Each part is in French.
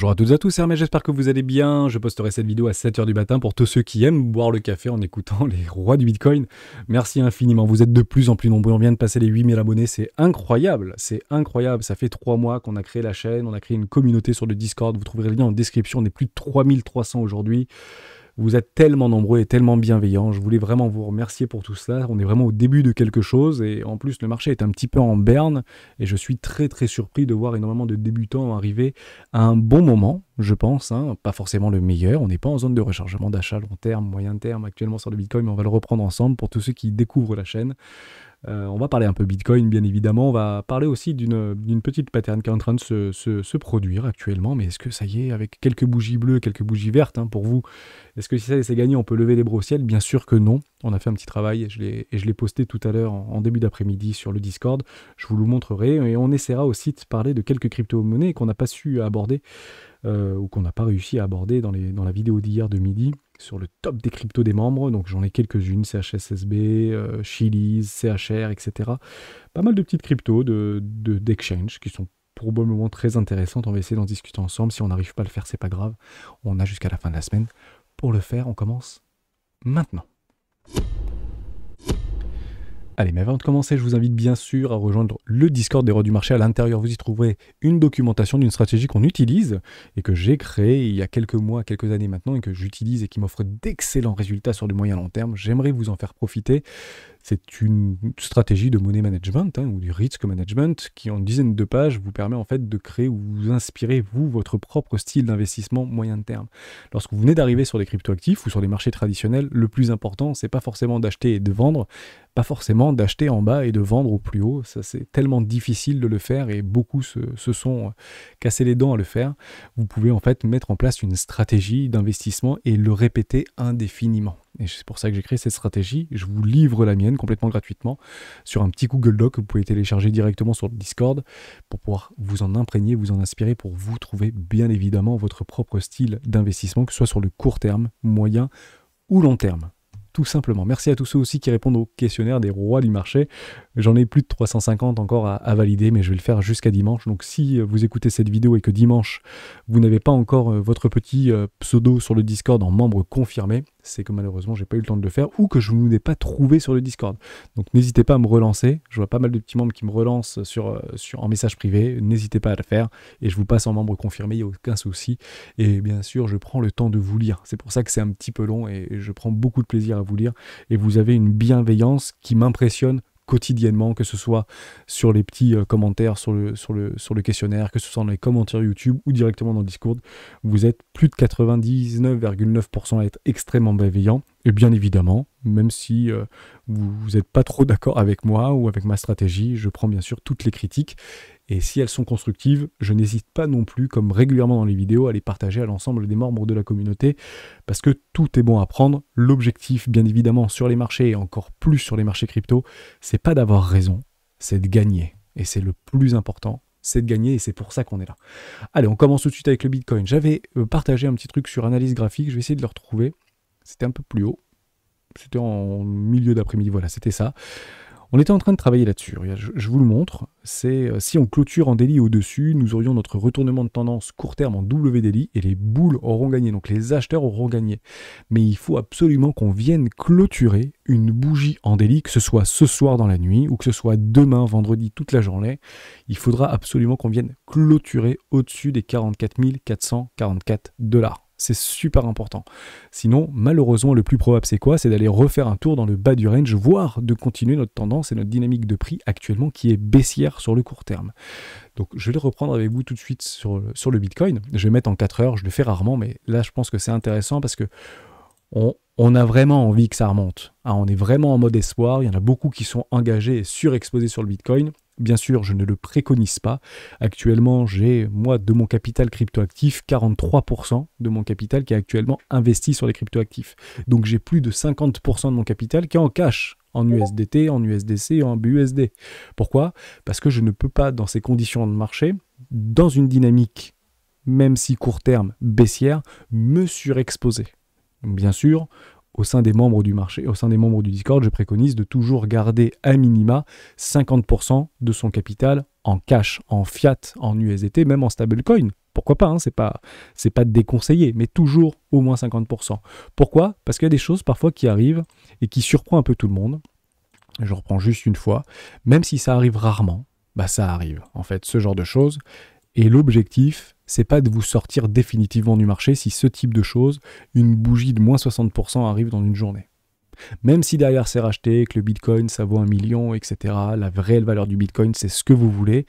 Bonjour à toutes et à tous, c'est Hermès, j'espère que vous allez bien. Je posterai cette vidéo à 7h du matin pour tous ceux qui aiment boire le café en écoutant les rois du Bitcoin. Merci infiniment, vous êtes de plus en plus nombreux, on vient de passer les 8000 abonnés, c'est incroyable, ça fait 3 mois qu'on a créé la chaîne, on a créé une communauté sur le Discord, vous trouverez le lien en description, on est plus de 3300 aujourd'hui. Vous êtes tellement nombreux et tellement bienveillants. Je voulais vraiment vous remercier pour tout cela. On est vraiment au début de quelque chose et en plus le marché est un petit peu en berne et je suis très surpris de voir énormément de débutants arriver à un bon moment, je pense, hein. Pas forcément le meilleur. On n'est pas en zone de rechargement d'achat long terme, moyen terme actuellement sur le Bitcoin, mais on va le reprendre ensemble pour tous ceux qui découvrent la chaîne. On va parler un peu Bitcoin, bien évidemment. On va parler aussi d'une petite pattern qui est en train de se produire actuellement. Mais est-ce que ça y est, avec quelques bougies bleues, quelques bougies vertes, hein, pour vous, est-ce que si ça c'est gagné, on peut lever les bras au ciel? Bien sûr que non. On a fait un petit travail et je l'ai posté tout à l'heure en début d'après-midi sur le Discord. Je vous le montrerai. Et on essaiera aussi de parler de quelques crypto-monnaies qu'on n'a pas su aborder ou qu'on n'a pas réussi à aborder dans la vidéo d'hier de midi. Sur le top des cryptos des membres, donc j'en ai quelques-unes, CHSSB, Chiliz, CHR, etc. Pas mal de petites cryptos d'exchange qui sont probablement très intéressantes. On va essayer d'en discuter ensemble. Si on n'arrive pas à le faire, c'est pas grave. On a jusqu'à la fin de la semaine pour le faire. On commence maintenant. Allez, mais avant de commencer, je vous invite bien sûr à rejoindre le Discord des rois du marché. À l'intérieur, vous y trouverez une documentation d'une stratégie qu'on utilise et que j'ai créée il y a quelques mois, quelques années maintenant et que j'utilise et qui m'offre d'excellents résultats sur le moyen long terme. J'aimerais vous en faire profiter. C'est une stratégie de money management ou du risk management qui, en une dizaine de pages, vous permet en fait de créer ou vous inspirer, vous, votre propre style d'investissement moyen terme. Lorsque vous venez d'arriver sur les cryptoactifs ou sur les marchés traditionnels, le plus important, c'est pas forcément d'acheter et de vendre, pas forcément d'acheter en bas et de vendre au plus haut. Ça, c'est tellement difficile de le faire et beaucoup se sont cassés les dents à le faire. Vous pouvez en fait mettre en place une stratégie d'investissement et le répéter indéfiniment. Et c'est pour ça que j'ai créé cette stratégie. Je vous livre la mienne complètement gratuitement sur un petit Google Doc que vous pouvez télécharger directement sur le Discord pour pouvoir vous en imprégner, vous en inspirer pour vous trouver bien évidemment votre propre style d'investissement, que ce soit sur le court terme, moyen ou long terme. Tout simplement. Merci à tous ceux aussi qui répondent au questionnaire des rois du marché. J'en ai plus de 350 encore à valider, mais je vais le faire jusqu'à dimanche. Donc si vous écoutez cette vidéo et que dimanche, vous n'avez pas encore votre petit pseudo sur le Discord en membre confirmé, c'est que malheureusement, j'ai pas eu le temps de le faire ou que je ne vous ai pas trouvé sur le Discord. Donc n'hésitez pas à me relancer. Je vois pas mal de petits membres qui me relancent en message privé. N'hésitez pas à le faire et je vous passe en membre confirmé, il n'y a aucun souci. Et bien sûr, je prends le temps de vous lire. C'est pour ça que c'est un petit peu long et je prends beaucoup de plaisir à vous lire. Et vous avez une bienveillance qui m'impressionne quotidiennement, que ce soit sur les petits commentaires sur le questionnaire, que ce soit dans les commentaires YouTube ou directement dans le Discord. Vous êtes plus de 99,9% à être extrêmement bienveillant. Et bien évidemment, même si vous n'êtes pas trop d'accord avec moi ou avec ma stratégie, je prends bien sûr toutes les critiques. Et si elles sont constructives, je n'hésite pas non plus, comme régulièrement dans les vidéos, à les partager à l'ensemble des membres de la communauté, parce que tout est bon à prendre. L'objectif, bien évidemment, sur les marchés et encore plus sur les marchés crypto, c'est pas d'avoir raison, c'est de gagner. Et c'est le plus important, c'est de gagner et c'est pour ça qu'on est là. Allez, on commence tout de suite avec le Bitcoin. J'avais partagé un petit truc sur analyse graphique, je vais essayer de le retrouver. C'était un peu plus haut. C'était en milieu d'après-midi, voilà, c'était ça. On était en train de travailler là-dessus. Je vous le montre. C'est si on clôture en daily au-dessus, nous aurions notre retournement de tendance court terme en W daily et les boules auront gagné. Donc les acheteurs auront gagné. Mais il faut absolument qu'on vienne clôturer une bougie en daily, que ce soit ce soir dans la nuit ou que ce soit demain, vendredi, toute la journée. Il faudra absolument qu'on vienne clôturer au-dessus des 44 444 $. C'est super important. Sinon, malheureusement, le plus probable, c'est quoi? C'est d'aller refaire un tour dans le bas du range, voire de continuer notre tendance et notre dynamique de prix actuellement qui est baissière sur le court terme. Donc, je vais le reprendre avec vous tout de suite sur le Bitcoin. Je vais mettre en 4 heures, je le fais rarement, mais là, je pense que c'est intéressant parce que on a vraiment envie que ça remonte. On est vraiment en mode espoir. Il y en a beaucoup qui sont engagés et surexposés sur le Bitcoin. Bien sûr, je ne le préconise pas. Actuellement, j'ai, moi, de mon capital cryptoactif, 43% de mon capital qui est actuellement investi sur les cryptoactifs. Donc, j'ai plus de 50% de mon capital qui est en cash, en USDT, en USDC, en BUSD. Pourquoi? Parce que je ne peux pas, dans ces conditions de marché, dans une dynamique, même si court terme, baissière, me surexposer. Donc, bien sûr, au sein des membres du marché, au sein des membres du Discord, je préconise de toujours garder à minima 50% de son capital en cash, en fiat, en USDT, même en stablecoin. pourquoi pas, hein, c'est pas déconseillé, mais toujours au moins 50%. Pourquoi? Parce qu'il y a des choses parfois qui arrivent et qui surprennent un peu tout le monde. Je reprends juste une fois, même si ça arrive rarement, bah ça arrive, en fait, ce genre de choses. Et l'objectif, c'est pas de vous sortir définitivement du marché si ce type de choses, une bougie de moins 60% arrive dans une journée. Même si derrière c'est racheté, que le Bitcoin ça vaut 1 million, etc., la réelle valeur du Bitcoin c'est ce que vous voulez,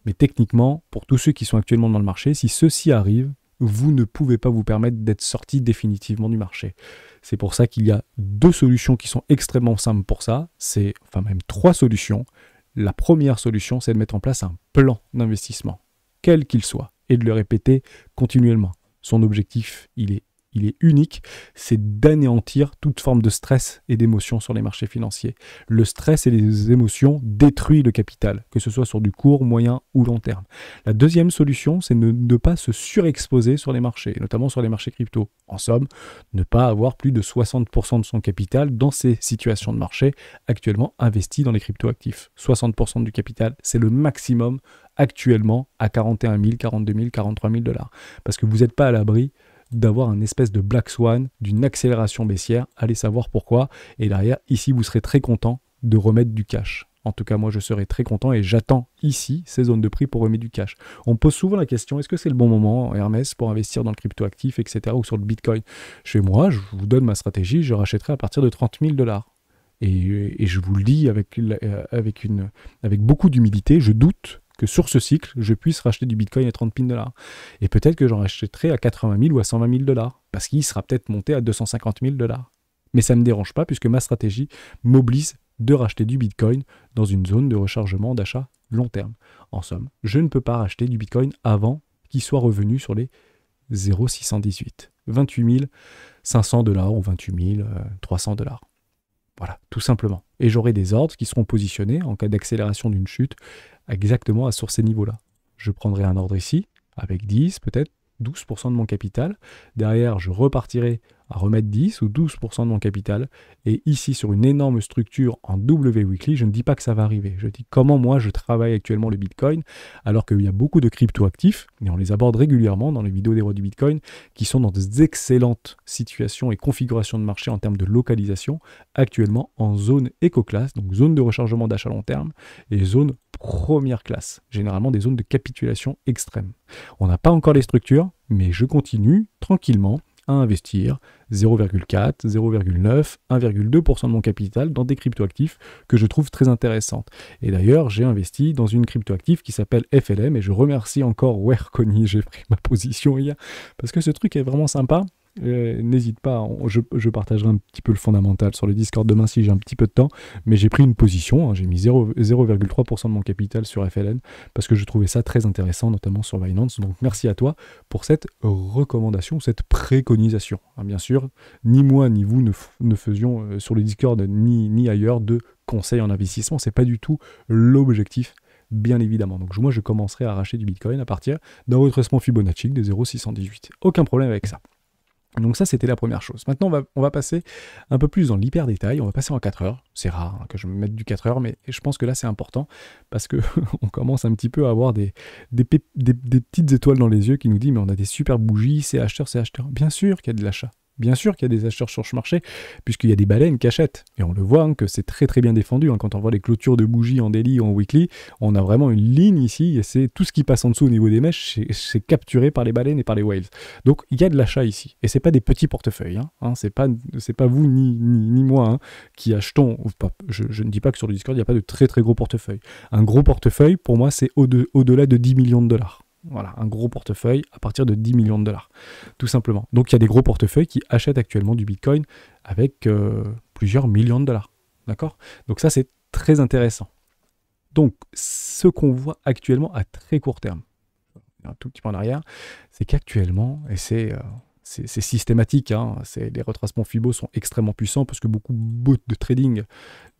mais techniquement, pour tous ceux qui sont actuellement dans le marché, si ceci arrive, vous ne pouvez pas vous permettre d'être sorti définitivement du marché. C'est pour ça qu'il y a 2 solutions qui sont extrêmement simples pour ça, enfin même 3 solutions. La première solution, c'est de mettre en place un plan d'investissement, quel qu'il soit, et de le répéter continuellement. Son objectif, il est unique, c'est d'anéantir toute forme de stress et d'émotion sur les marchés financiers. Le stress et les émotions détruisent le capital, que ce soit sur du court, moyen ou long terme. La deuxième solution, c'est de ne pas se surexposer sur les marchés, notamment sur les marchés crypto. En somme, ne pas avoir plus de 60% de son capital dans ces situations de marché actuellement investi dans les crypto-actifs. 60% du capital, c'est le maximum actuellement à 41 000, 42 000, 43 000 $. Parce que vous n'êtes pas à l'abri d'avoir un espèce de black swan, d'une accélération baissière, allez savoir pourquoi, et derrière, ici, vous serez très content de remettre du cash. En tout cas, moi, je serai très content et j'attends ici ces zones de prix pour remettre du cash. On me pose souvent la question, est-ce que c'est le bon moment, Hermès, pour investir dans le crypto-actif, etc., ou sur le Bitcoin? Chez moi, je vous donne ma stratégie, je rachèterai à partir de 30 000 $. Et je vous le dis avec beaucoup d'humilité, je doute que sur ce cycle, je puisse racheter du Bitcoin à 30 000 $. Et peut-être que j'en rachèterai à 80 000 ou à 120 000 $, parce qu'il sera peut-être monté à 250 000 $. Mais ça ne me dérange pas, puisque ma stratégie m'oblige de racheter du Bitcoin dans une zone de rechargement d'achat long terme. En somme, je ne peux pas racheter du Bitcoin avant qu'il soit revenu sur les 0,618, 28 500 $ ou 28 300 $. Voilà, tout simplement. Et j'aurai des ordres qui seront positionnés en cas d'accélération d'une chute exactement sur ces niveaux-là. Je prendrai un ordre ici, avec 10, peut-être 12% de mon capital. Derrière, je repartirai à remettre 10 ou 12% de mon capital. Et ici, sur une énorme structure en W Weekly, je ne dis pas que ça va arriver. Je dis comment moi, je travaille actuellement le Bitcoin, alors qu'il y a beaucoup de crypto-actifs, et on les aborde régulièrement dans les vidéos des rois du Bitcoin, qui sont dans des excellentes situations et configurations de marché en termes de localisation, actuellement en zone éco-classe, donc zone de rechargement d'achat long terme, et zone première classe, généralement des zones de capitulation extrême. On n'a pas encore les structures, mais je continue tranquillement à investir 0,4, 0,9, 1,2% de mon capital dans des cryptoactifs que je trouve très intéressantes. Et d'ailleurs, j'ai investi dans une cryptoactif qui s'appelle FLM et je remercie encore Werconi, j'ai pris ma position hier, parce que ce truc est vraiment sympa. N'hésite pas, je partagerai un petit peu le fondamental sur le Discord demain si j'ai un petit peu de temps, mais j'ai pris une position, j'ai mis 0,3% de mon capital sur FLN parce que je trouvais ça très intéressant, notamment sur Binance. Donc merci à toi pour cette recommandation, cette préconisation. Bien sûr, ni moi ni vous ne faisions sur le Discord ni ailleurs de conseils en investissement, c'est pas du tout l'objectif. Bien évidemment. Donc moi je commencerai à racheter du Bitcoin à partir d'un retracement Fibonacci de 0,618. Aucun problème avec ça. Donc ça, c'était la première chose. Maintenant, on va passer un peu plus dans l'hyper détail. On va passer en 4 heures. C'est rare que je me mette du 4 heures, mais je pense que là, c'est important parce qu'on commence un petit peu à avoir des petites étoiles dans les yeux qui nous disent « mais on a des super bougies, c'est acheteur, c'est acheteur ». Bien sûr qu'il y a de l'achat. Bien sûr qu'il y a des acheteurs sur ce marché, puisqu'il y a des baleines qui achètent. Et on le voit que c'est très très bien défendu. Quand on voit les clôtures de bougies en daily ou en weekly, on a vraiment une ligne ici, et c'est tout ce qui passe en dessous au niveau des mèches, c'est capturé par les baleines et par les whales. Donc il y a de l'achat ici. Et c'est pas des petits portefeuilles. C'est pas vous ni moi qui achetons. Je ne dis pas que sur le Discord, il n'y a pas de très très gros portefeuille. Un gros portefeuille, pour moi, c'est au-delà de 10 millions de $. Voilà, un gros portefeuille à partir de 10 millions de $, tout simplement. Donc il y a des gros portefeuilles qui achètent actuellement du Bitcoin avec plusieurs millions de $. D'accord ? Donc ça, c'est très intéressant. Donc, ce qu'on voit actuellement à très court terme, un tout petit peu en arrière, c'est qu'actuellement, et c'est systématique, les retracements Fibo sont extrêmement puissants parce que beaucoup de bots de trading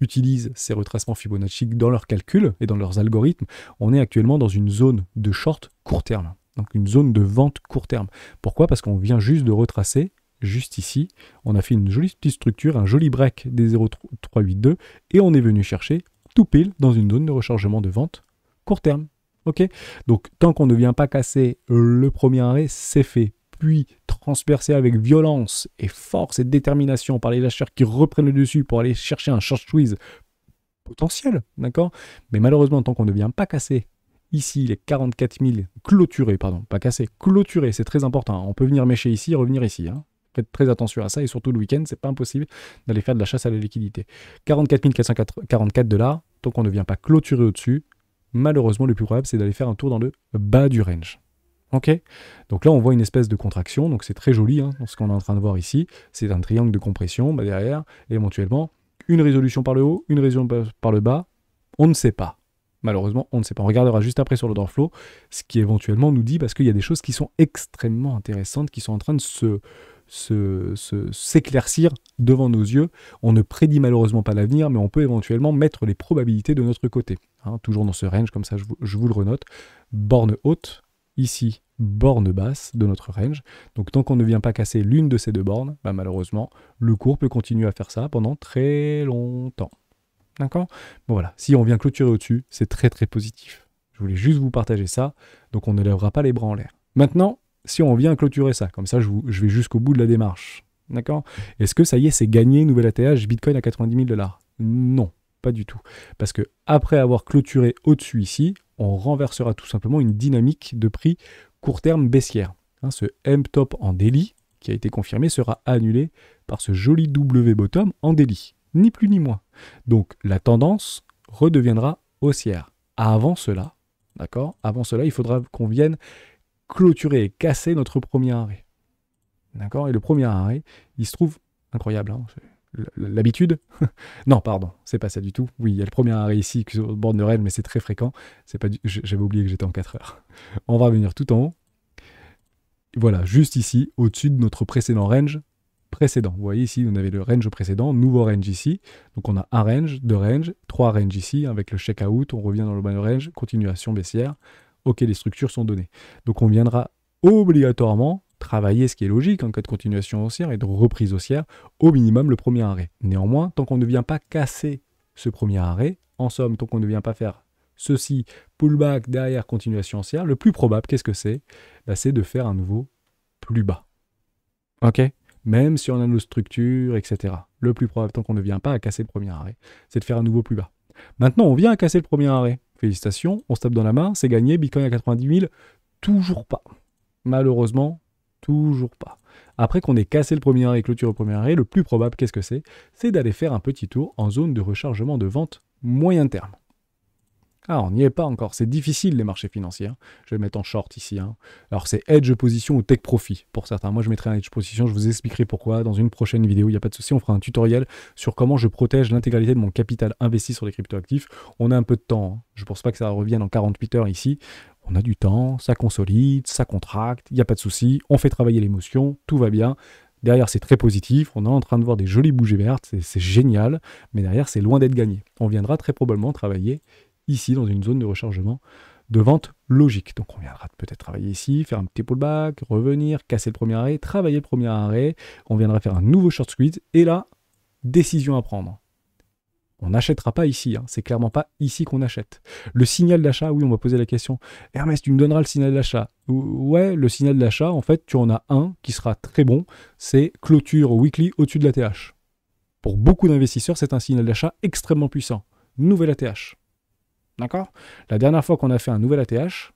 utilisent ces retracements Fibonacci dans leurs calculs et dans leurs algorithmes. On est actuellement dans une zone de short court terme, donc une zone de vente court terme. Pourquoi ? Parce qu'on vient juste de retracer, juste ici, on a fait une jolie petite structure, un joli break des 0,382 et on est venu chercher tout pile dans une zone de rechargement de vente court terme. Ok. Donc tant qu'on ne vient pas casser le premier arrêt, c'est fait. Puis transpercé avec violence et force et détermination par les lâcheurs qui reprennent le dessus pour aller chercher un short squeeze potentiel, d'accord? Mais malheureusement, tant qu'on ne vient pas casser ici les 44 000 clôturés, pardon, pas casser, clôturés, c'est très important. On peut venir mêcher ici et revenir ici. Hein. Faites très attention à ça et surtout le week-end, c'est pas impossible d'aller faire de la chasse à la liquidité. 44 444 $, tant qu'on ne vient pas clôturer au-dessus, malheureusement, le plus probable, c'est d'aller faire un tour dans le bas du range. Ok, donc là on voit une espèce de contraction, donc c'est très joli, hein, ce qu'on est en train de voir ici, c'est un triangle de compression derrière, et éventuellement une résolution par le haut, une résolution par le bas, on ne sait pas. Malheureusement, on ne sait pas. On regardera juste après sur le order flow, ce qui éventuellement nous dit, parce qu'il y a des choses qui sont extrêmement intéressantes, qui sont en train de s'éclaircir devant nos yeux. On ne prédit malheureusement pas l'avenir, mais on peut éventuellement mettre les probabilités de notre côté. Hein, toujours dans ce range, comme ça je vous le renote. Borne haute, ici, borne basse de notre range. Donc tant qu'on ne vient pas casser l'une de ces deux bornes, bah, malheureusement, le cours peut continuer à faire ça pendant très longtemps. D'accord? Bon voilà, si on vient clôturer au-dessus, c'est très très positif. Je voulais juste vous partager ça, donc on ne lèvera pas les bras en l'air. Maintenant, si on vient clôturer ça, comme ça je vais jusqu'au bout de la démarche. D'accord? Est-ce que ça y est, c'est gagné, nouvel ATH, Bitcoin à 90 000 $? Non, pas du tout. Parce que après avoir clôturé au-dessus ici, on renversera tout simplement une dynamique de prix court terme baissière. Hein, ce M-top en daily, qui a été confirmé, sera annulé par ce joli W-bottom en daily. Ni plus ni moins. Donc la tendance redeviendra haussière. Avant cela, d'accord? Avant cela, il faudra qu'on vienne clôturer et casser notre premier arrêt. D'accord? Et le premier arrêt, il se trouve incroyable, hein, l'habitude. Non, pardon, c'est pas ça du tout. Oui, il y a le premier arrêt ici sur le bord de range, mais c'est très fréquent. J'avais oublié que j'étais en 4 heures. On va venir tout en haut. Voilà, juste ici, au-dessus de notre précédent range précédent. Vous voyez ici, on avait le range précédent, nouveau range ici. Donc on a un range, deux ranges, trois ranges ici, avec le check-out, on revient dans le bas range, continuation baissière. Ok, les structures sont données. Donc on viendra obligatoirement travailler, ce qui est logique en cas de continuation haussière et de reprise haussière, au minimum le premier arrêt. Néanmoins, tant qu'on ne vient pas casser ce premier arrêt, en somme, tant qu'on ne vient pas faire ceci, pullback, derrière continuation haussière, le plus probable, qu'est-ce que c'est? C'est de faire un nouveau plus bas. Ok? Même si on a nos structures, etc. Le plus probable, tant qu'on ne vient pas à casser le premier arrêt, c'est de faire un nouveau plus bas. Maintenant, on vient à casser le premier arrêt. Félicitations, on se tape dans la main, c'est gagné, Bitcoin à 90 000, toujours pas. Malheureusement, toujours pas. Après qu'on ait cassé le premier arrêt et clôturé le premier arrêt, le plus probable, qu'est-ce que c'est? C'est d'aller faire un petit tour en zone de rechargement de vente moyen terme. Ah, on n'y est pas encore. C'est difficile, les marchés financiers. Hein. Je vais le mettre en short ici. Hein. Alors, c'est edge position ou take profit pour certains. Moi, je mettrai un edge position. Je vous expliquerai pourquoi dans une prochaine vidéo. Il n'y a pas de souci. On fera un tutoriel sur comment je protège l'intégralité de mon capital investi sur les cryptoactifs. On a un peu de temps. Hein. Je ne pense pas que ça revienne en 48 heures ici. On a du temps. Ça consolide, ça contracte. Il n'y a pas de souci. On fait travailler l'émotion. Tout va bien. Derrière, c'est très positif. On est en train de voir des jolies bougies vertes. C'est génial. Mais derrière, c'est loin d'être gagné. On viendra très probablement travailler ici, dans une zone de rechargement de vente logique. Donc on viendra peut-être travailler ici, faire un petit pullback, revenir, casser le premier arrêt, travailler le premier arrêt, on viendra faire un nouveau short squeeze, et là, décision à prendre. On n'achètera pas ici, hein. C'est clairement pas ici qu'on achète. Le signal d'achat, oui, on va poser la question. Hermès, tu me donneras le signal d'achat. Ouais, le signal d'achat, en fait, tu en as un qui sera très bon, c'est clôture weekly au-dessus de l'ATH. Pour beaucoup d'investisseurs, c'est un signal d'achat extrêmement puissant. Nouvelle ATH. D'accord? La dernière fois qu'on a fait un nouvel ATH,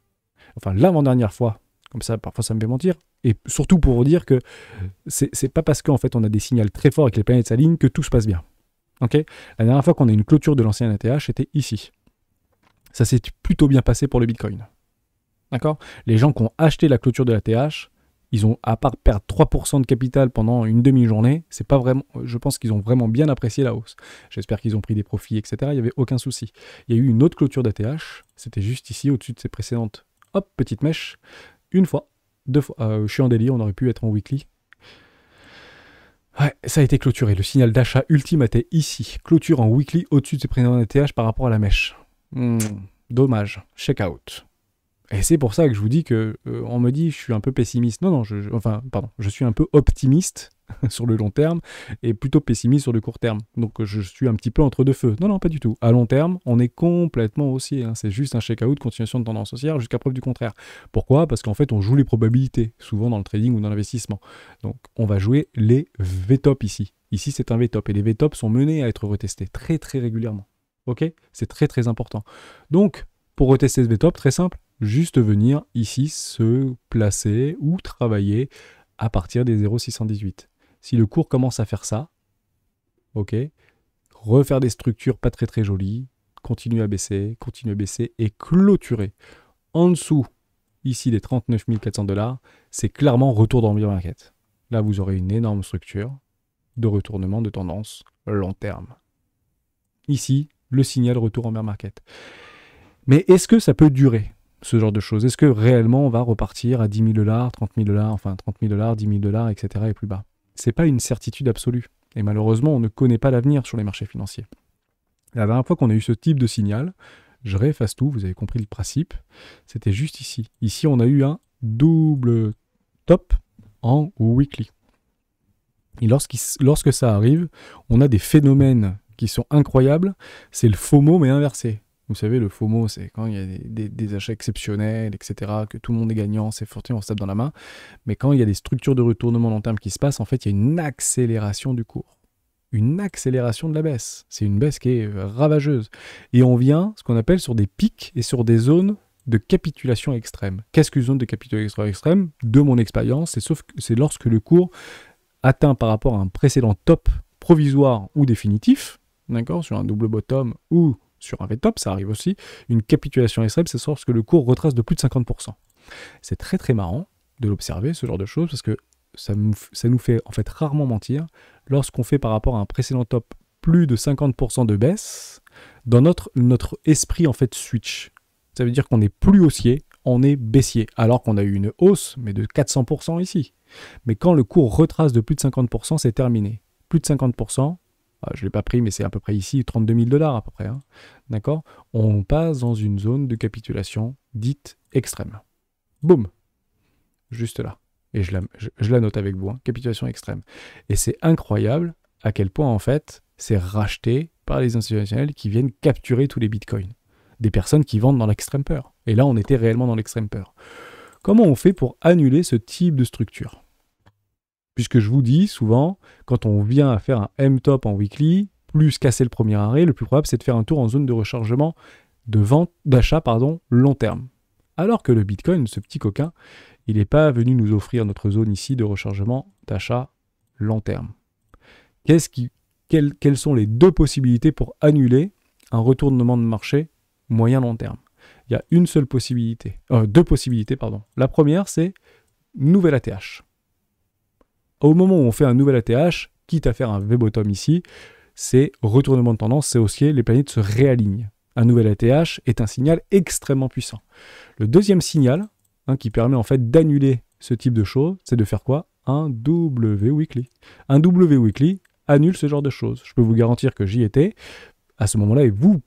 enfin l'avant-dernière fois, comme ça parfois ça me fait mentir, et surtout pour vous dire que c'est pas parce qu'en fait on a des signaux très forts et que les planètes s'alignent que tout se passe bien. Ok? La dernière fois qu'on a une clôture de l'ancien ATH, c'était ici. Ça s'est plutôt bien passé pour le Bitcoin. D'accord? Les gens qui ont acheté la clôture de l'ATH, ils ont, à part perdre 3% de capital pendant une demi-journée, c'est pas vraiment, je pense qu'ils ont vraiment bien apprécié la hausse. J'espère qu'ils ont pris des profits, etc. Il n'y avait aucun souci. Il y a eu une autre clôture d'ATH, c'était juste ici, au-dessus de ces précédentes. Hop, petite mèche. Une fois, deux fois. Je suis en délire, on aurait pu être en weekly. Ouais, ça a été clôturé. Le signal d'achat ultime était ici. Clôture en weekly au-dessus de ces précédentes ATH par rapport à la mèche. Dommage. Check out. Et c'est pour ça que je vous dis que on me dit je suis un peu pessimiste. Non, non, je suis un peu optimiste sur le long terme et plutôt pessimiste sur le court terme. Donc je suis un petit peu entre deux feux. Non, non, pas du tout. À long terme, on est complètement haussier. Hein. C'est juste un check-out, continuation de tendance haussière jusqu'à preuve du contraire. Pourquoi? Parce qu'en fait, on joue les probabilités, souvent dans le trading ou dans l'investissement. Donc on va jouer les VTOP ici. Ici, c'est un VTOP et les VTOP sont menés à être retestés très très régulièrement. Ok? C'est très très important. Donc, pour retester ce VTOP, très simple, juste venir ici se placer ou travailler à partir des 0,618. Si le cours commence à faire ça, ok, refaire des structures pas très très jolies, continuer à baisser et clôturer en dessous ici des 39 400 $, c'est clairement retour dans le bear market. Là, vous aurez une énorme structure de retournement de tendance long terme. Ici, le signal retour en bear market. Mais est-ce que ça peut durer, ce genre de choses? Est-ce que réellement on va repartir à 10 000 $, 30 000 $, enfin 30 000 $, 10 000 $, etc. et plus bas? C'est pas une certitude absolue. Et malheureusement, on ne connaît pas l'avenir sur les marchés financiers. La dernière fois qu'on a eu ce type de signal, je réefface tout, vous avez compris le principe, c'était juste ici. Ici, on a eu un double top en weekly. Et lorsque ça arrive, on a des phénomènes qui sont incroyables. C'est le FOMO, mais inversé. Vous savez, le FOMO, c'est quand il y a des achats exceptionnels, etc., que tout le monde est gagnant, c'est fortuné, on se tape dans la main. Mais quand il y a des structures de retournement long terme qui se passent, en fait, il y a une accélération du cours. Une accélération de la baisse. C'est une baisse qui est ravageuse. Et on vient, ce qu'on appelle, sur des pics et sur des zones de capitulation extrême. Qu'est-ce qu'une zone de capitulation extrême? De mon expérience, c'est lorsque le cours atteint par rapport à un précédent top provisoire ou définitif, d'accord, sur un double bottom ou sur un VTOP, ça arrive aussi, une capitulation extrême, c'est lorsque le cours retrace de plus de 50%. C'est très très marrant de l'observer, ce genre de choses, parce que ça nous fait en fait rarement mentir. Lorsqu'on fait par rapport à un précédent top plus de 50% de baisse, dans notre esprit en fait switch. Ça veut dire qu'on n'est plus haussier, on est baissier, alors qu'on a eu une hausse, mais de 400% ici. Mais quand le cours retrace de plus de 50%, c'est terminé. Plus de 50%, je ne l'ai pas pris, mais c'est à peu près ici, 32 000 $ à peu près. Hein. D'accord? On passe dans une zone de capitulation dite extrême. Boum! Juste là. Et je la note avec vous, hein. Capitulation extrême. Et c'est incroyable à quel point, en fait, c'est racheté par les institutionnels qui viennent capturer tous les bitcoins. Des personnes qui vendent dans l'extrême peur. Et là, on était réellement dans l'extrême peur. Comment on fait pour annuler ce type de structure? Puisque je vous dis souvent, quand on vient à faire un M-top en weekly, plus casser le premier arrêt, le plus probable c'est de faire un tour en zone de rechargement d'achat long terme. Alors que le Bitcoin, ce petit coquin, il n'est pas venu nous offrir notre zone ici de rechargement d'achat long terme. Quelles sont les deux possibilités pour annuler un retournement de marché moyen-long terme? Il y a une seule possibilité, deux possibilités, pardon. La première, c'est nouvel ATH. Au moment où on fait un nouvel ATH, quitte à faire un V-bottom ici, c'est retournement de tendance, c'est haussier, les planètes se réalignent. Un nouvel ATH est un signal extrêmement puissant. Le deuxième signal, qui permet en fait d'annuler ce type de choses, c'est de faire quoi? Un W weekly. Un W weekly annule ce genre de choses. Je peux vous garantir que j'y étais à ce moment-là, et vous,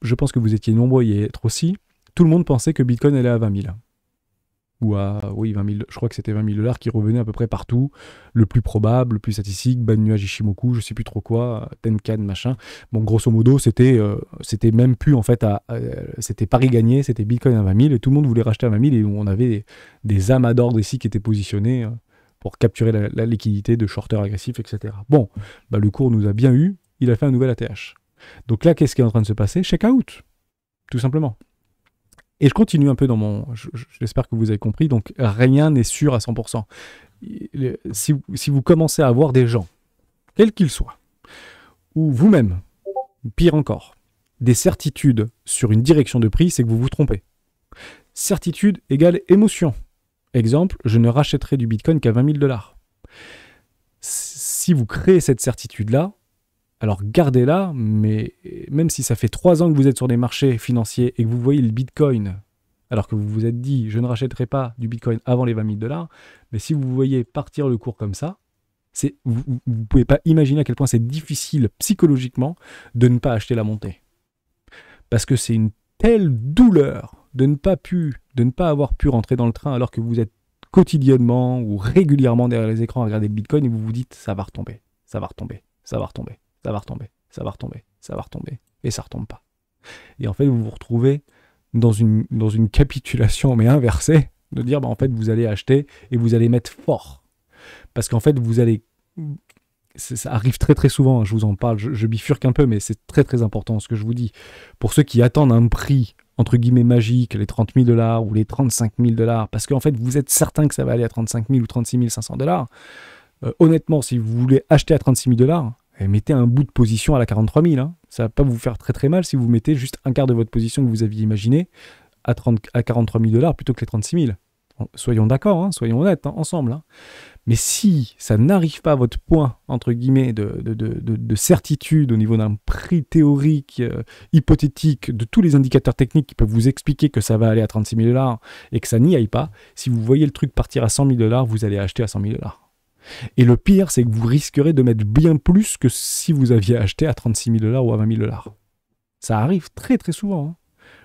je pense que vous étiez nombreux à y être aussi, tout le monde pensait que Bitcoin allait à 20 000. Ou à, 20 000, je crois que c'était 20 000 $ qui revenaient à peu près partout. Le plus probable, le plus statistique, ban nuage Ishimoku, je sais plus trop quoi, Tenkan, machin. Bon, grosso modo, c'était même plus en fait c'était Paris gagné, c'était Bitcoin à 20 000 et tout le monde voulait racheter à 20 000 et on avait des amas d'ordre ici qui étaient positionnés pour capturer la liquidité de shorters agressifs, etc. Bon, le cours nous a bien eu, il a fait un nouvel ATH. Donc là, qu'est-ce qui est en train de se passer? Check out, tout simplement. Et je continue un peu dans mon... J'espère que vous avez compris. Donc, rien n'est sûr à 100%. Si vous commencez à avoir des gens, quels qu'ils soient, ou vous-même, pire encore, des certitudes sur une direction de prix, c'est que vous vous trompez. Certitude égale émotion. Exemple, je ne rachèterai du Bitcoin qu'à 20 000 $. Si vous créez cette certitude-là, alors gardez-la, mais même si ça fait 3 ans que vous êtes sur des marchés financiers et que vous voyez le Bitcoin, alors que vous vous êtes dit, je ne rachèterai pas du Bitcoin avant les 20 000 $, mais si vous voyez partir le cours comme ça, vous ne pouvez pas imaginer à quel point c'est difficile psychologiquement de ne pas acheter la montée. Parce que c'est une telle douleur de ne pas avoir pu rentrer dans le train alors que vous êtes quotidiennement ou régulièrement derrière les écrans à regarder le Bitcoin et vous vous dites ça va retomber, ça va retomber, ça va retomber, ça va retomber, ça va retomber, ça va retomber, et ça retombe pas. Et en fait, vous vous retrouvez dans une capitulation, mais inversée, de dire, en fait, vous allez acheter et vous allez mettre fort. Parce qu'en fait, ça arrive très très souvent, hein, je vous en parle, je bifurque un peu, mais c'est très très important ce que je vous dis. Pour ceux qui attendent un prix, entre guillemets, magique, les 30 000 $ ou les 35 000 $, parce qu'en fait, vous êtes certain que ça va aller à 35 000 ou 36 500 $, honnêtement, si vous voulez acheter à 36 000 $, mettez un bout de position à la 43 000. Hein. Ça va pas vous faire très très mal si vous mettez juste un quart de votre position que vous aviez imaginé à 43 000 $ plutôt que les 36 000. Soyons d'accord, hein, soyons honnêtes, hein, ensemble. Hein. Mais si ça n'arrive pas à votre point, entre guillemets, de certitude au niveau d'un prix théorique, hypothétique, de tous les indicateurs techniques qui peuvent vous expliquer que ça va aller à 36 000 $ et que ça n'y aille pas, si vous voyez le truc partir à 100 000 $, vous allez acheter à 100 000 $. Et le pire, c'est que vous risquerez de mettre bien plus que si vous aviez acheté à 36 000 $ ou à 20 000 $. Ça arrive très très souvent. Hein.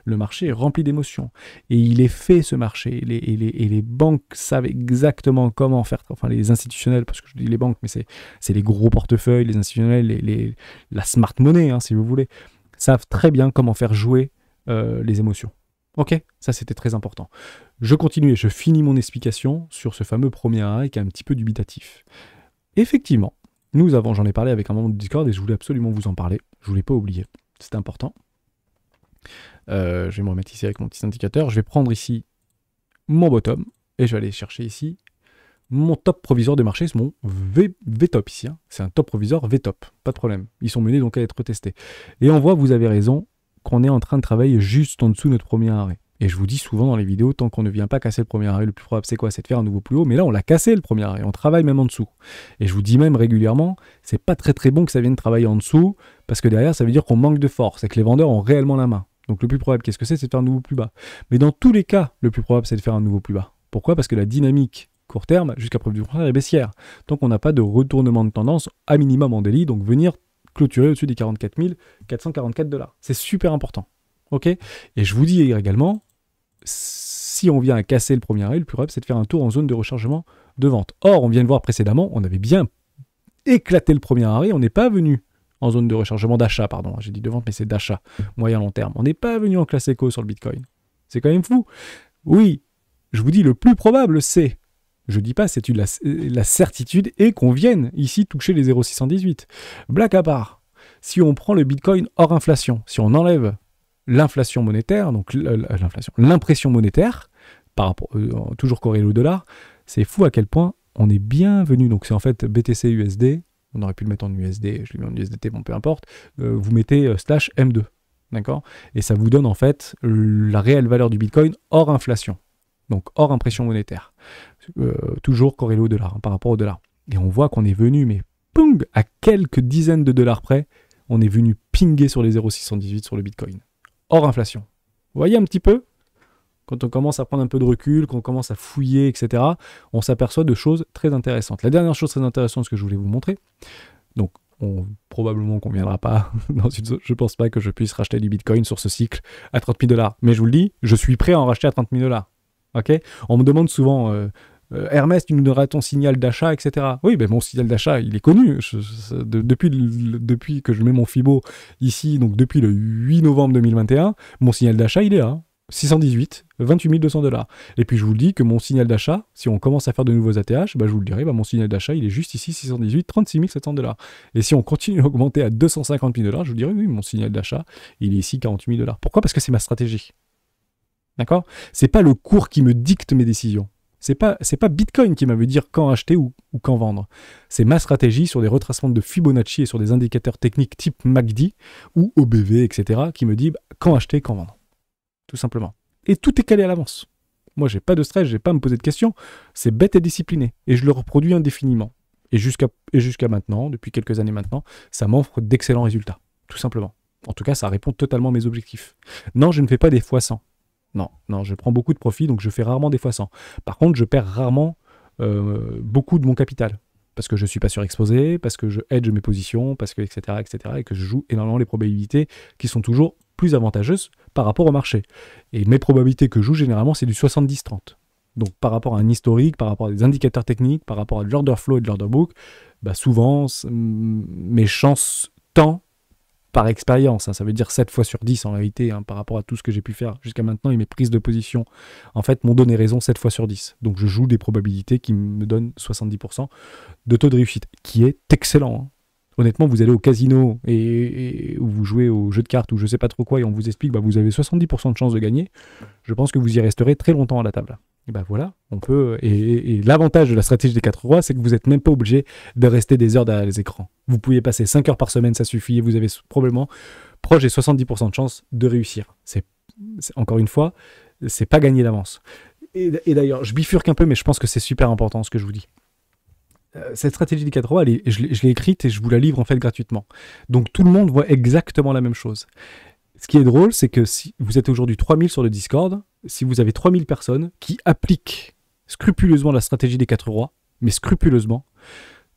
Le marché est rempli d'émotions. Et il est fait, ce marché. Et les banques savent exactement comment faire. Enfin, les institutionnels, parce que je dis les banques, mais c'est les gros portefeuilles, les institutionnels, la smart money, hein, si vous voulez, savent très bien comment faire jouer les émotions. Ok, ça c'était très important. Je continue et je finis mon explication sur ce fameux premier arrêt qui est un petit peu dubitatif. Effectivement, j'en ai parlé avec un membre du Discord et je voulais absolument vous en parler. Je ne voulais pas oublier, c'est important. Je vais me remettre ici avec mon petit indicateur. Je vais prendre ici mon bottom et je vais aller chercher ici mon top provisoire de marché, c'est mon VTOP ici. Hein. C'est un top provisoire VTOP, pas de problème. Ils sont menés donc à être testés. Et on voit, vous avez raison, qu'on est en train de travailler juste en dessous de notre premier arrêt. Et je vous dis souvent dans les vidéos, tant qu'on ne vient pas casser le premier arrêt, le plus probable c'est quoi? C'est de faire un nouveau plus haut. Mais là, on l'a cassé le premier arrêt. On travaille même en dessous. Et je vous dis même régulièrement, c'est pas très très bon que ça vienne travailler en dessous, parce que derrière, ça veut dire qu'on manque de force et que les vendeurs ont réellement la main. Donc le plus probable, qu'est-ce que c'est? C'est de faire un nouveau plus bas. Mais dans tous les cas, le plus probable, c'est de faire un nouveau plus bas. Pourquoi? Parce que la dynamique court terme, jusqu'à preuve du contraire, est baissière. Donc on n'a pas de retournement de tendance, à minimum en daily, donc venir clôturer au-dessus des 44 444 $. C'est super important. Ok? Et je vous dis également, si on vient à casser le premier arrêt, le plus probable, c'est de faire un tour en zone de rechargement de vente. Or, on vient de voir précédemment, on avait bien éclaté le premier arrêt, on n'est pas venu en zone de rechargement d'achat, pardon. J'ai dit de vente, mais c'est d'achat, moyen long terme. On n'est pas venu en classe éco sur le Bitcoin. C'est quand même fou. Oui, je vous dis, le plus probable, c'est, je dis pas, c'est la certitude, et qu'on vienne ici toucher les 0,618. Blague à part, si on prend le Bitcoin hors inflation, si on enlève l'inflation monétaire, donc l'impression monétaire, par rapport, toujours corrélé au dollar, c'est fou à quel point on est bienvenu. Donc c'est en fait BTC USD, on aurait pu le mettre en USD, je l'ai mis en USDT, bon peu importe, vous mettez /M2, d'accord? Et ça vous donne en fait la réelle valeur du Bitcoin hors inflation, donc hors impression monétaire, toujours corrélé au dollar, hein, par rapport au dollar. Et on voit qu'on est venu, mais pong, à quelques dizaines de dollars près, on est venu pinguer sur les 0,618 sur le Bitcoin, hors inflation. Vous voyez un petit peu? Quand on commence à prendre un peu de recul, qu'on commence à fouiller, etc., on s'aperçoit de choses très intéressantes. La dernière chose très intéressante que je voulais vous montrer, donc probablement qu'on ne viendra pas, je ne pense pas que je puisse racheter du Bitcoin sur ce cycle à 30 000 $. Mais je vous le dis, je suis prêt à en racheter à 30 000 $. Okay, on me demande souvent, Hermès, tu nous donneras ton signal d'achat, etc. Oui, ben mon signal d'achat, il est connu. Depuis que je mets mon Fibo ici, donc depuis le 8 novembre 2021, mon signal d'achat, il est là. 618, 28 200 $. Et puis je vous le dis que mon signal d'achat, si on commence à faire de nouveaux ATH, bah je vous le dirai, bah mon signal d'achat, il est juste ici, 618, 36 700 $. Et si on continue à augmenter à 250 000 $, je vous dirai, oui, mon signal d'achat, il est ici, 48 000 $. Pourquoi? Parce que c'est ma stratégie. D'accord? C'est pas le cours qui me dicte mes décisions. C'est pas Bitcoin qui m'a veut dire quand acheter ou quand vendre. C'est ma stratégie sur des retracements de Fibonacci et sur des indicateurs techniques type MACD ou OBV, etc. qui me dit quand acheter, quand vendre. Tout simplement. Et tout est calé à l'avance. Moi, j'ai pas de stress, j'ai pas à me poser de questions. C'est bête et discipliné. Et je le reproduis indéfiniment. Et jusqu'à maintenant, depuis quelques années maintenant, ça m'offre d'excellents résultats. Tout simplement. En tout cas, ça répond totalement à mes objectifs. Non, je ne fais pas des x100. Non, je prends beaucoup de profit, donc je fais rarement des x100. Par contre, je perds rarement beaucoup de mon capital. Parce que je ne suis pas surexposé, parce que je hedge mes positions, parce que etc., et que je joue énormément les probabilités qui sont toujours plus avantageuse par rapport au marché. Et mes probabilités que je joue généralement, c'est du 70-30. Donc par rapport à un historique, par rapport à des indicateurs techniques, par rapport à de l'order flow et de l'order book, bah souvent mes chances tendent par expérience, hein, ça veut dire 7 fois sur 10 en réalité, hein, par rapport à tout ce que j'ai pu faire jusqu'à maintenant et mes prises de position, en fait, m'ont donné raison 7 fois sur 10. Donc je joue des probabilités qui me donnent 70% de taux de réussite, qui est excellent. Hein. Honnêtement, vous allez au casino et vous jouez au jeu de cartes ou je sais pas trop quoi et on vous explique bah, vous avez 70% de chances de gagner, je pense que vous y resterez très longtemps à la table. Et ben voilà, on peut. Et l'avantage de la stratégie des 4 rois, c'est que vous n'êtes même pas obligé de rester des heures derrière les écrans. Vous pouviez passer 5 heures par semaine, ça suffit, et vous avez probablement proche des 70% de chances de réussir. Encore une fois, c'est pas gagné d'avance. Et d'ailleurs, je bifurque un peu, mais je pense que c'est super important ce que je vous dis. Cette stratégie des 4 rois, je l'ai écrite et je vous la livre en fait gratuitement. Donc tout le monde voit exactement la même chose. Ce qui est drôle, c'est que si vous êtes aujourd'hui 3000 sur le Discord, si vous avez 3000 personnes qui appliquent scrupuleusement la stratégie des 4 rois, mais scrupuleusement,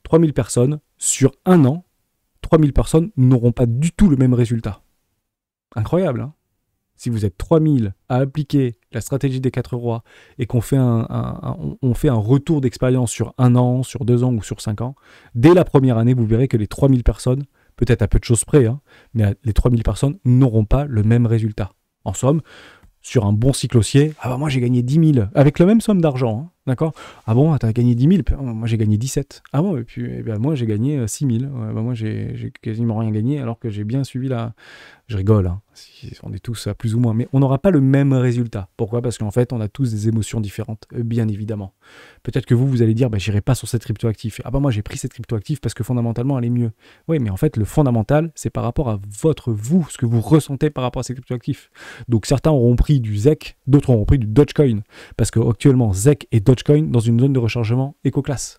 3000 personnes, sur un an, 3000 personnes n'auront pas du tout le même résultat. Incroyable, hein? Si vous êtes 3000 à appliquer la stratégie des 4 rois et qu'on fait on fait un retour d'expérience sur un an, sur 2 ans ou sur 5 ans, dès la première année, vous verrez que les 3000 personnes, peut-être à peu de choses près, hein, mais les 3000 personnes n'auront pas le même résultat. En somme, sur un bon cycle haussier, ah bah moi j'ai gagné 10 000, avec la même somme d'argent, hein, d'accord? Ah bon, t'as gagné 10 000, moi j'ai gagné 17. Ah bon, et puis moi j'ai gagné 6 000, ouais, bah moi j'ai quasiment rien gagné alors que j'ai bien suivi la... Je rigole, hein. On est tous à plus ou moins, mais on n'aura pas le même résultat. Pourquoi? Parce qu'en fait, on a tous des émotions différentes, bien évidemment. Peut-être que vous allez dire, bah, j'irai pas sur cette cryptoactif. Ah bah moi, j'ai pris cette cryptoactif parce que fondamentalement, elle est mieux. Oui, mais en fait, le fondamental, c'est par rapport à ce que vous ressentez par rapport à ces cryptoactifs. Donc certains auront pris du ZEC, d'autres auront pris du Dogecoin, parce qu'actuellement, ZEC et Dogecoin dans une zone de rechargement éco-classe.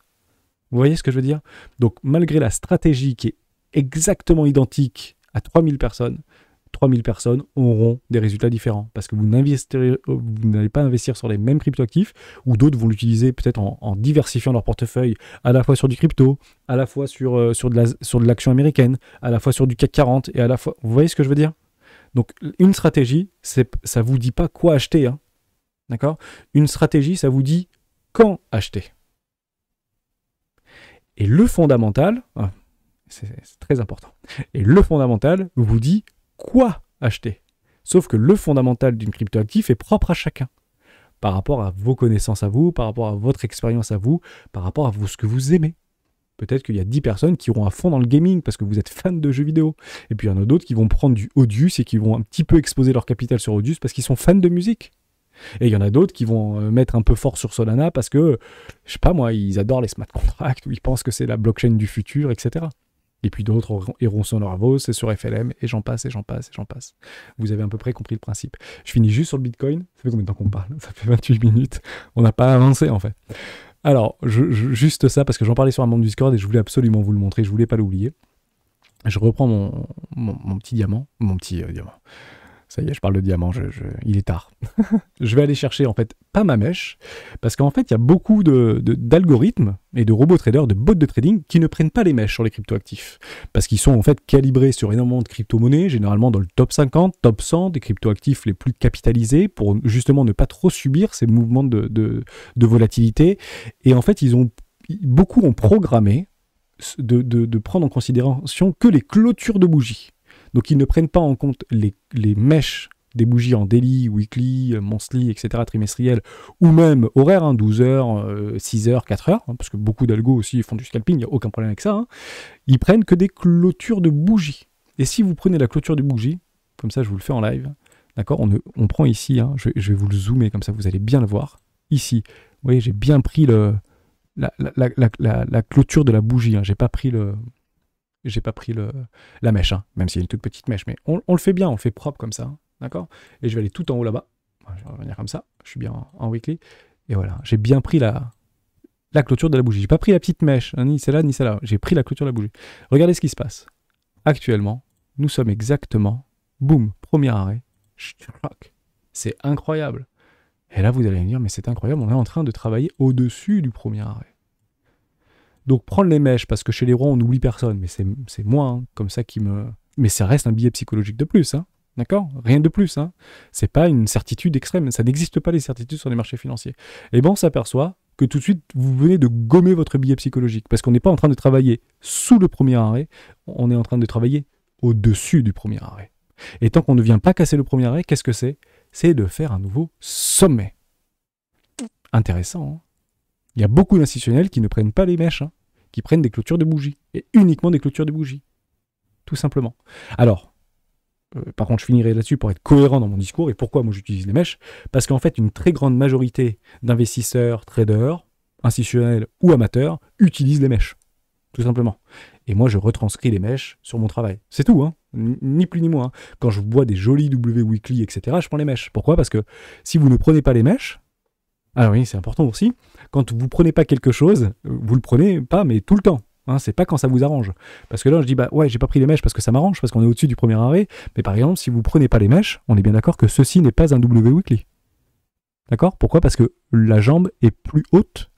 Vous voyez ce que je veux dire? Donc malgré la stratégie qui est exactement identique à 3000 personnes auront des résultats différents parce que vous n'allez pas investir sur les mêmes cryptoactifs ou d'autres vont l'utiliser peut-être en diversifiant leur portefeuille à la fois sur du crypto, à la fois sur de l'action américaine, à la fois sur du CAC 40 et à la fois... Vous voyez ce que je veux dire? Donc une stratégie, ça vous dit pas quoi acheter, hein, d'accord? Une stratégie, ça vous dit quand acheter. Et le fondamental... C'est très important. Et le fondamental vous dit quoi acheter. Sauf que le fondamental d'une cryptoactif est propre à chacun. Par rapport à vos connaissances à vous, par rapport à votre expérience à vous, par rapport à ce que vous aimez. Peut-être qu'il y a 10 personnes qui iront à fond dans le gaming parce que vous êtes fan de jeux vidéo. Et puis il y en a d'autres qui vont prendre du Audius et qui vont un petit peu exposer leur capital sur Audius parce qu'ils sont fans de musique. Et il y en a d'autres qui vont mettre un peu fort sur Solana parce que, je sais pas moi, ils adorent les smart contracts ou ils pensent que c'est la blockchain du futur, etc. Et puis d'autres iront sur Noravos et sur FLM, et j'en passe, et j'en passe, et j'en passe. Vous avez à peu près compris le principe. Je finis juste sur le Bitcoin. Ça fait combien de temps qu'on parle? Ça fait 28 minutes. On n'a pas avancé, en fait. Alors, juste ça, parce que j'en parlais sur un membre du Discord, et je voulais absolument vous le montrer, je voulais pas l'oublier. Je reprends mon petit diamant, diamant. Ça y est, je parle de diamant, il est tard. Je vais aller chercher, en fait, pas ma mèche, parce qu'en fait, il y a beaucoup d'algorithmes et de robots traders, de bots de trading, qui ne prennent pas les mèches sur les cryptoactifs. Parce qu'ils sont, en fait, calibrés sur énormément de crypto-monnaies, généralement dans le top 50, top 100, des cryptoactifs les plus capitalisés, pour justement ne pas trop subir ces mouvements de volatilité. Et en fait, beaucoup ont programmé de prendre en considération que les clôtures de bougies. Donc ils ne prennent pas en compte les mèches des bougies en daily, weekly, monthly, etc., trimestriel, ou même horaire, hein, 12 heures, 6 heures, 4 heures, hein, parce que beaucoup d'algos aussi font du scalping, il n'y a aucun problème avec ça. Hein. Ils prennent que des clôtures de bougies. Et si vous prenez la clôture de bougie, comme ça je vous le fais en live, d'accord, on prend ici, hein, je vais vous le zoomer, comme ça vous allez bien le voir. Ici, vous voyez, j'ai bien pris la clôture de la bougie, hein, j'ai pas pris la mèche, hein, même s'il y a une toute petite mèche, mais on le fait bien, on le fait propre comme ça, hein, d'accord? Et je vais aller tout en haut là-bas, je vais revenir comme ça, je suis bien en weekly, et voilà, j'ai bien pris la clôture de la bougie, j'ai pas pris la petite mèche, hein, ni celle-là, ni celle-là, j'ai pris la clôture de la bougie. Regardez ce qui se passe. Actuellement, nous sommes exactement, boum, premier arrêt, c'est incroyable. Et là, vous allez me dire, mais c'est incroyable, on est en train de travailler au-dessus du premier arrêt. Donc prendre les mèches, parce que chez les rois on n'oublie personne, mais c'est moi, hein, comme ça qui me... Mais ça reste un billet psychologique de plus, hein, D'accord? Rien de plus. Hein. C'est pas une certitude extrême. Ça n'existe pas les certitudes sur les marchés financiers. Et ben on s'aperçoit que tout de suite, vous venez de gommer votre biais psychologique. Parce qu'on n'est pas en train de travailler sous le premier arrêt, on est en train de travailler au-dessus du premier arrêt. Et tant qu'on ne vient pas casser le premier arrêt, qu'est-ce que c'est? C'est de faire un nouveau sommet. Intéressant. Hein. Il y a beaucoup d'institutionnels qui ne prennent pas les mèches, hein, qui prennent des clôtures de bougies. Et uniquement des clôtures de bougies. Tout simplement. Alors, par contre, je finirai là-dessus pour être cohérent dans mon discours. Et pourquoi moi j'utilise les mèches? Parce qu'en fait, une très grande majorité d'investisseurs, traders, institutionnels ou amateurs utilisent les mèches. Tout simplement. Et moi, je retranscris les mèches sur mon travail. C'est tout, hein. Ni plus ni moins. Hein. Quand je vois des jolis W Weekly, etc., je prends les mèches. Pourquoi? Parce que si vous ne prenez pas les mèches, alors oui, c'est important aussi, quand vous ne prenez pas quelque chose, vous le prenez pas, mais tout le temps. Hein, c'est pas quand ça vous arrange. Parce que là, je dis, bah ouais, j'ai pas pris les mèches parce que ça m'arrange, parce qu'on est au-dessus du premier arrêt. Mais par exemple, si vous prenez pas les mèches, on est bien d'accord que ceci n'est pas un W Weekly. D'accord? Pourquoi? Parce que la jambe est plus haute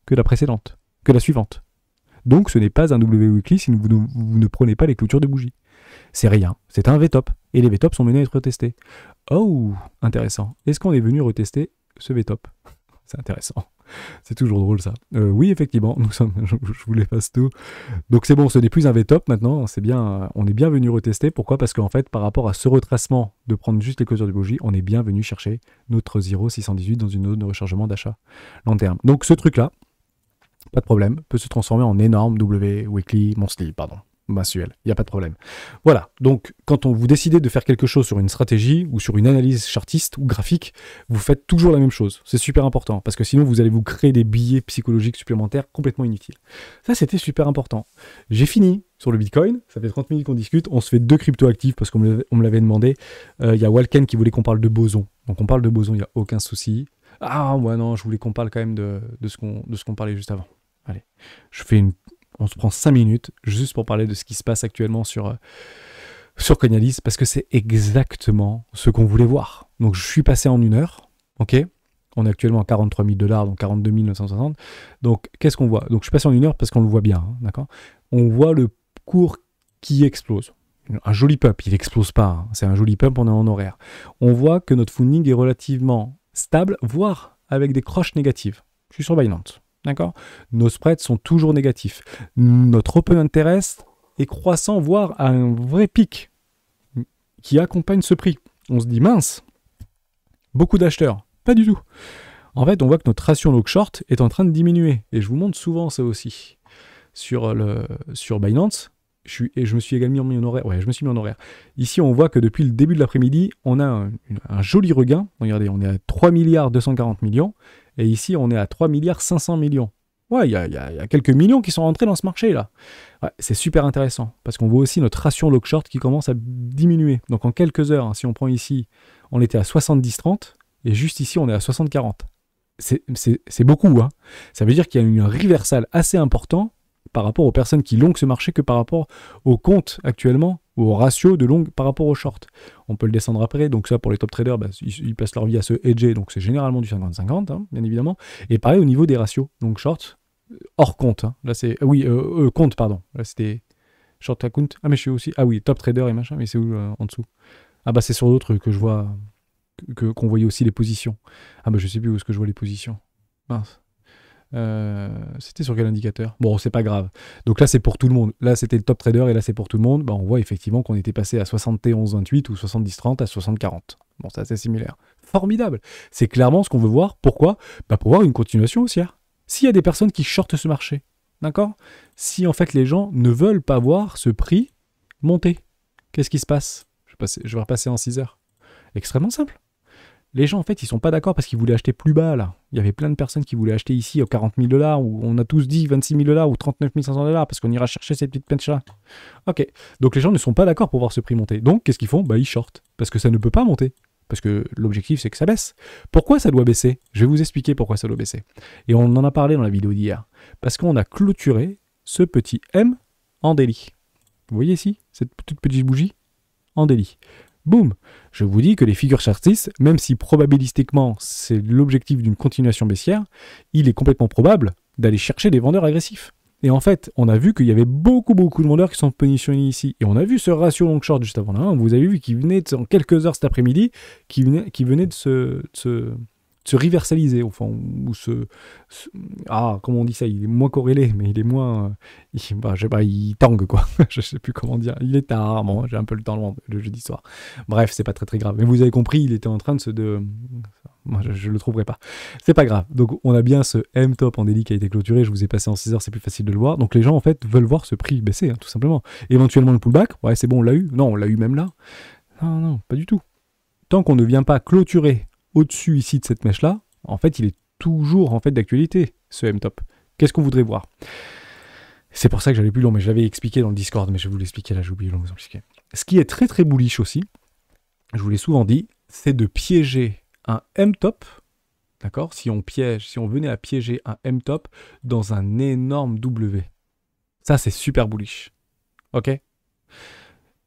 que la précédente, que la suivante. Donc, ce n'est pas un W Weekly si vous ne prenez pas les clôtures de bougies. C'est rien. C'est un VTOP. Et les VTOP sont menés à être retestés. Oh, intéressant. Est-ce qu'on est venu retester ce VTOP? C'est intéressant. C'est toujours drôle, ça. Oui, effectivement, je voulais pas tout. Donc, c'est bon, ce n'est plus un VTOP maintenant. C'est bien, on est bien venu retester. Pourquoi? Parce qu'en fait, par rapport à ce retracement de prendre juste les clôtures de bougies, on est bien venu chercher notre 0,618 dans une zone de rechargement d'achat long terme. Donc, ce truc-là, pas de problème, peut se transformer en énorme W Weekly Monthly, mensuel, il n'y a pas de problème. Voilà, donc quand vous décidez de faire quelque chose sur une stratégie ou sur une analyse chartiste ou graphique, vous faites toujours la même chose. C'est super important, parce que sinon vous allez vous créer des biais psychologiques supplémentaires complètement inutiles. Ça, c'était super important. J'ai fini sur le Bitcoin, ça fait 30 minutes qu'on discute, on se fait 2 crypto-actifs parce qu'on me l'avait demandé. Il y a Walken qui voulait qu'on parle de boson. Donc on parle de boson, il n'y a aucun souci. Ah, ouais, non, je voulais qu'on parle quand même de ce qu'on parlait juste avant. Allez, on se prend 5 minutes juste pour parler de ce qui se passe actuellement sur Coinalyse, parce que c'est exactement ce qu'on voulait voir. Donc, je suis passé en 1 heure, ok? On est actuellement à 43 000 $, donc 42 960. Donc, qu'est-ce qu'on voit? Donc, je suis passé en 1 heure parce qu'on le voit bien, hein, d'accord? On voit le cours qui explose. Un joli pump, il n'explose pas, hein, c'est un joli pump, on est en horaire. On voit que notre funding est relativement stable, voire avec des croches négatives. Je suis sur Binance. D'accord? Nos spreads sont toujours négatifs. Notre open interest est croissant, voire à un vrai pic qui accompagne ce prix. On se dit, mince, beaucoup d'acheteurs. Pas du tout. En fait, on voit que notre ratio long-short est en train de diminuer. Et je vous montre souvent ça aussi. Sur Binance, je me suis également mis en horaire. Ouais, je me suis mis en horaire. Ici, on voit que depuis le début de l'après-midi, on a un joli regain. Regardez, on est à 3 240 millions. Et ici, on est à 3 500 millions. Ouais, il y a quelques millions qui sont rentrés dans ce marché-là. Ouais, c'est super intéressant, parce qu'on voit aussi notre ration long-short qui commence à diminuer. Donc en quelques heures, hein, si on prend ici, on était à 70-30, et juste ici, on est à 60-40. C'est beaucoup. Hein. Ça veut dire qu'il y a eu un reversal assez important par rapport aux personnes qui longent ce marché que par rapport aux comptes actuellement, ou au ratio de long par rapport aux short. On peut le descendre après, donc ça pour les top traders, bah, ils passent leur vie à se hedger, donc c'est généralement du 50-50, hein, bien évidemment. Et pareil au niveau des ratios, donc short, hors compte. Hein. Là c'est, compte, pardon. Là c'était short account. Ah mais je suis aussi, ah oui, top trader et machin, mais c'est où en dessous? Ah bah c'est sur d'autres que je vois, qu'on voyait aussi les positions. Ah bah je sais plus où est-ce que je vois les positions. Mince. C'était sur quel indicateur? Bon, c'est pas grave. Donc là, c'est pour tout le monde. Là, c'était le top trader et là, c'est pour tout le monde. Bah, on voit effectivement qu'on était passé à 71-28 ou 70-30 à 60-40. Bon, c'est assez similaire. Formidable. C'est clairement ce qu'on veut voir. Pourquoi? Bah, pour voir une continuation haussière. S'il y a des personnes qui shortent ce marché, d'accord? Si en fait les gens ne veulent pas voir ce prix monter, qu'est-ce qui se passe? Je vais repasser en 6 heures. Extrêmement simple. Les gens, en fait, ils sont pas d'accord parce qu'ils voulaient acheter plus bas, là. Il y avait plein de personnes qui voulaient acheter ici aux 40 000 $, ou on a tous dit 26 000 $ ou 39 500 $, parce qu'on ira chercher cette petite pench-là. Ok. Donc les gens ne sont pas d'accord pour voir ce prix monter. Donc, qu'est-ce qu'ils font? Bah, ils shortent. Parce que ça ne peut pas monter. Parce que l'objectif, c'est que ça baisse. Pourquoi ça doit baisser? Je vais vous expliquer pourquoi ça doit baisser. Et on en a parlé dans la vidéo d'hier. Parce qu'on a clôturé ce petit M en daily. Vous voyez ici, cette toute petite bougie en daily. Boum! Je vous dis que les figures chartistes, même si probabilistiquement c'est l'objectif d'une continuation baissière, il est complètement probable d'aller chercher des vendeurs agressifs. Et en fait, on a vu qu'il y avait beaucoup de vendeurs qui sont positionnés ici. Et on a vu ce ratio long short juste avant là. Vous avez vu qu'il venait en quelques heures cet après-midi, qui venait de se reversaliser, enfin, comment on dit ça, il est moins corrélé, mais il est moins, je sais pas, il tangue, quoi, je sais plus comment dire, il est tard, bon, j'ai un peu le temps le jeudi soir, bref, c'est pas très grave, mais vous avez compris, il était en train moi je le trouverai pas, c'est pas grave, donc on a bien ce M-top en daily qui a été clôturé, je vous ai passé en 6 heures, c'est plus facile de le voir, donc les gens en fait veulent voir ce prix baisser, hein, tout simplement, éventuellement le pullback, ouais c'est bon, on l'a eu, non, on l'a eu même là, non, pas du tout, tant qu'on ne vient pas clôturer au-dessus ici de cette mèche-là, en fait, il est toujours en fait d'actualité, ce M-top. Qu'est-ce qu'on voudrait voir? C'est pour ça que j'allais plus long, mais je l'avais expliqué dans le Discord, mais je vais vous l'expliquer là, j'ai oublié de vous expliquer. Ce qui est très bullish aussi, je vous l'ai souvent dit, c'est de piéger un M-top, d'accord? Si on venait à piéger un M-top dans un énorme W. Ça, c'est super bullish. Ok?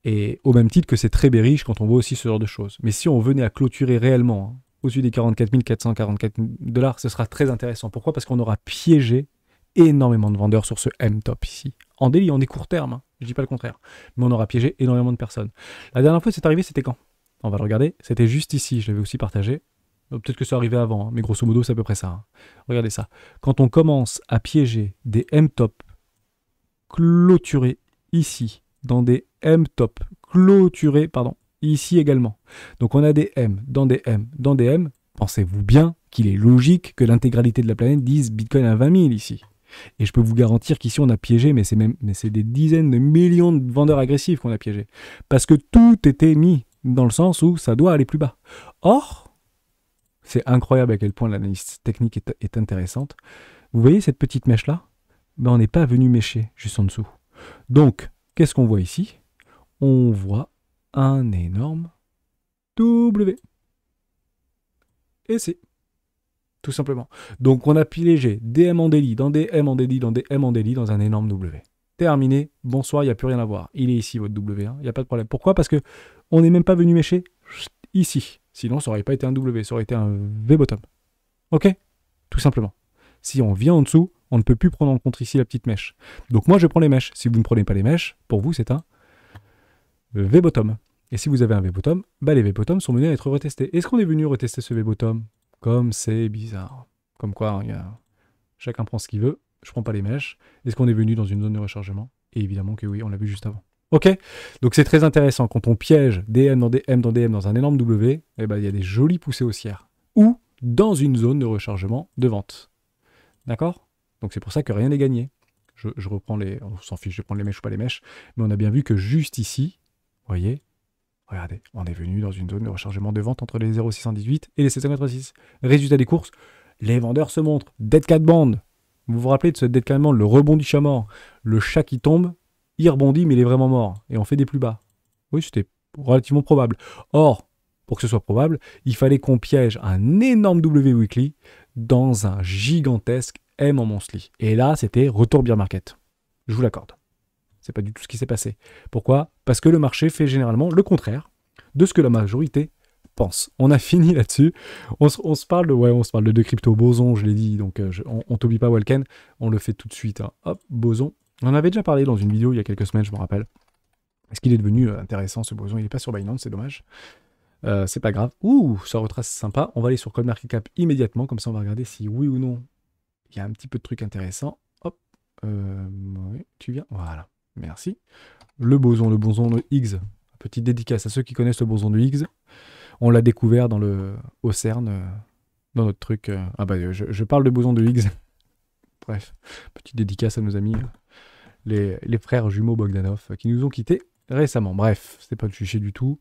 Et au même titre que c'est très bearish quand on voit aussi ce genre de choses. Mais si on venait à clôturer réellement, hein, au-dessus des 44 444 $, ce sera très intéressant. Pourquoi? Parce qu'on aura piégé énormément de vendeurs sur ce M-top ici. En daily, en des courts termes, hein, je dis pas le contraire. Mais on aura piégé énormément de personnes. La dernière fois que c'est arrivé, c'était quand? On va le regarder. C'était juste ici, je l'avais aussi partagé. Peut-être que ça arrivait avant, hein, mais grosso modo, c'est à peu près ça. Hein. Regardez ça. Quand on commence à piéger des M-top clôturés ici, dans des M-top clôturés, ici également. Donc on a des M, dans des M, dans des M. Pensez-vous bien qu'il est logique que l'intégralité de la planète dise Bitcoin à 20 000 ici. Et je peux vous garantir qu'ici on a piégé, mais c'est des dizaines de millions de vendeurs agressifs qu'on a piégés. Parce que tout était mis dans le sens où ça doit aller plus bas. Or, c'est incroyable à quel point l'analyse technique est intéressante. Vous voyez cette petite mèche-là? Ben, on n'est pas venu mécher juste en dessous. Donc, qu'est-ce qu'on voit ici? On voit un énorme W. Et c'est tout simplement. Donc on a piégé des M en daily, dans des M en daily, dans des M en daily, dans un énorme W. Terminé, bonsoir, il n'y a plus rien à voir. Il est ici votre W, il n'y a pas de problème. Pourquoi? Parce que on n'est même pas venu mécher ici. Sinon ça n'aurait pas été un W, ça aurait été un V-bottom. Ok? Tout simplement. Si on vient en dessous, on ne peut plus prendre en compte ici la petite mèche. Donc moi je prends les mèches. Si vous ne prenez pas les mèches, pour vous c'est un V-bottom. Et si vous avez un V-bottom, les V-bottom sont menés à être retestés. Est-ce qu'on est venu retester ce V-bottom? Comme c'est bizarre. Comme quoi, chacun prend ce qu'il veut. Je prends pas les mèches. Est-ce qu'on est venu dans une zone de rechargement? Et évidemment que oui, on l'a vu juste avant. Ok? Donc c'est très intéressant. Quand on piège des M dans des M dans des M dans un énorme W, il y a des jolies poussées haussières. Ou dans une zone de rechargement de vente. D'accord? Donc c'est pour ça que rien n'est gagné. Je reprends on s'en fiche, je vais prendre les mèches ou pas les mèches. Mais on a bien vu que juste ici, vous voyez, regardez, on est venu dans une zone de rechargement de vente entre les 0,618 et les 786. Résultat des courses, les vendeurs se montrent. Dead cat band. Vous vous rappelez de ce dead cat band, le rebond du chat mort. Le chat qui tombe, il rebondit mais il est vraiment mort. Et on fait des plus bas. Oui, c'était relativement probable. Or, pour que ce soit probable, il fallait qu'on piège un énorme W weekly dans un gigantesque M en monthly. Et là, c'était retour bear market. Je vous l'accorde. C'est pas du tout ce qui s'est passé. Pourquoi? Parce que le marché fait généralement le contraire de ce que la majorité pense. On a fini là-dessus. On se parle de crypto boson, je l'ai dit, donc on t'oublie pas Walken, on le fait tout de suite. Hein. Hop, boson. On en avait déjà parlé dans une vidéo il y a quelques semaines, je me rappelle. Est-ce qu'il est devenu intéressant ce boson? Il n'est pas sur Binance, c'est dommage. C'est pas grave. Ouh, ça retrace sympa. On va aller sur CoinMarketCap immédiatement, comme ça on va regarder si oui ou non il y a un petit peu de trucs intéressants. Hop, oui, tu viens. Voilà. Merci. Le boson de Higgs. Petite dédicace à ceux qui connaissent le boson de Higgs. On l'a découvert au CERN, dans notre truc. Je parle de boson de Higgs. Bref, petite dédicace à nos amis, les frères jumeaux Bogdanov, qui nous ont quittés récemment. Bref, c'est pas le cliché du tout,